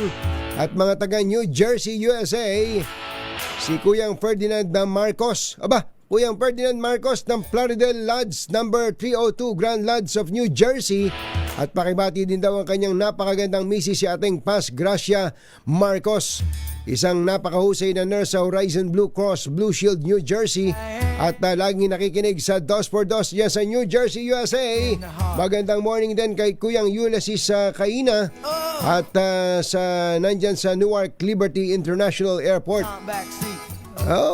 At mga taga New Jersey, USA, si Kuyang Ferdinand Marcos. Kuyang Ferdinand Marcos ng Floridel Lodge number 302 Grand Lodge of New Jersey. At pakibati din daw ang kanyang napakagandang misis, si ating Paz Gracia Marcos. Isang napakahusay na nurse sa Horizon Blue Cross Blue Shield New Jersey at laging nakikinig sa 2x2 dyan sa New Jersey, USA. Magandang morning din kay Kuyang Ulysses Kaina at nandyan sa Newark Liberty International Airport.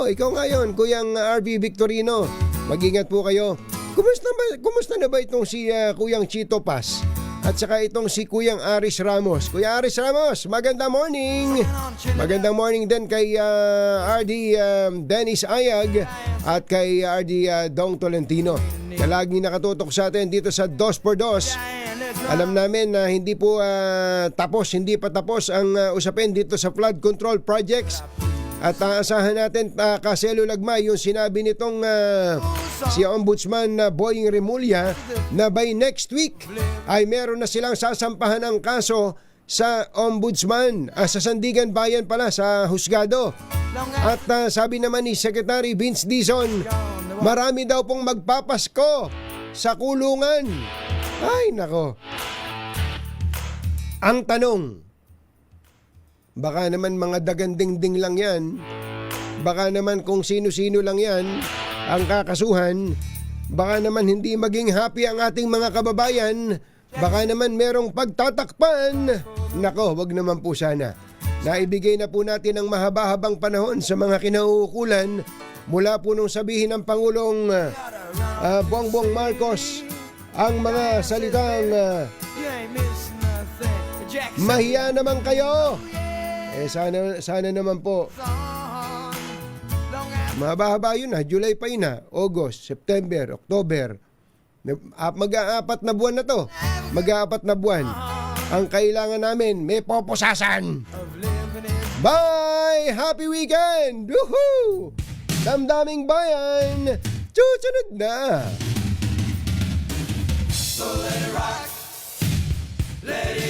Ikaw ngayon, Kuyang RV Victorino. Mag-ingat po kayo. Kumusta na ba itong si Kuyang Chito Paz? At saka itong si Kuyang Aris Ramos. Kuya Aris Ramos, magandang morning. Magandang morning din kay RD Dennis Ayag at kay RD Dong Tolentino. Na laging nakatutok sa atin dito sa 2x2. Alam namin na hindi pa tapos ang usapin dito sa flood control projects. At aasahan natin kaselulagmay yung sinabi nitong si Ombudsman Boying Remulla na by next week ay meron na silang sasampahan ng kaso sa Ombudsman, sa Sandigan Bayan pala, sa husgado. At sabi naman ni Secretary Vince Dizon, marami daw pong magpapasko sa kulungan. Ay nako. Ang tanong, baka naman mga dagandingding lang yan, baka naman kung sino-sino lang yan ang kakasuhan, baka naman hindi maging happy ang ating mga kababayan, baka naman merong pagtatakpan. Nako, wag naman po sana. Naibigay na po natin ang mahaba-habang panahon sa mga kinauukulan mula po nung sabihin ng Pangulong Bongbong Marcos ang mga salitang mahiya naman kayo. Sana naman po. Mahaba-haba yun na. July pa yun na. August, September, October. Mag-aapat na buwan na to. Mag-aapat na buwan. Ang kailangan namin, may poposasan. Bye! Happy weekend! Woohoo! Damdaming bayan! Susunod na! So let it rock, let it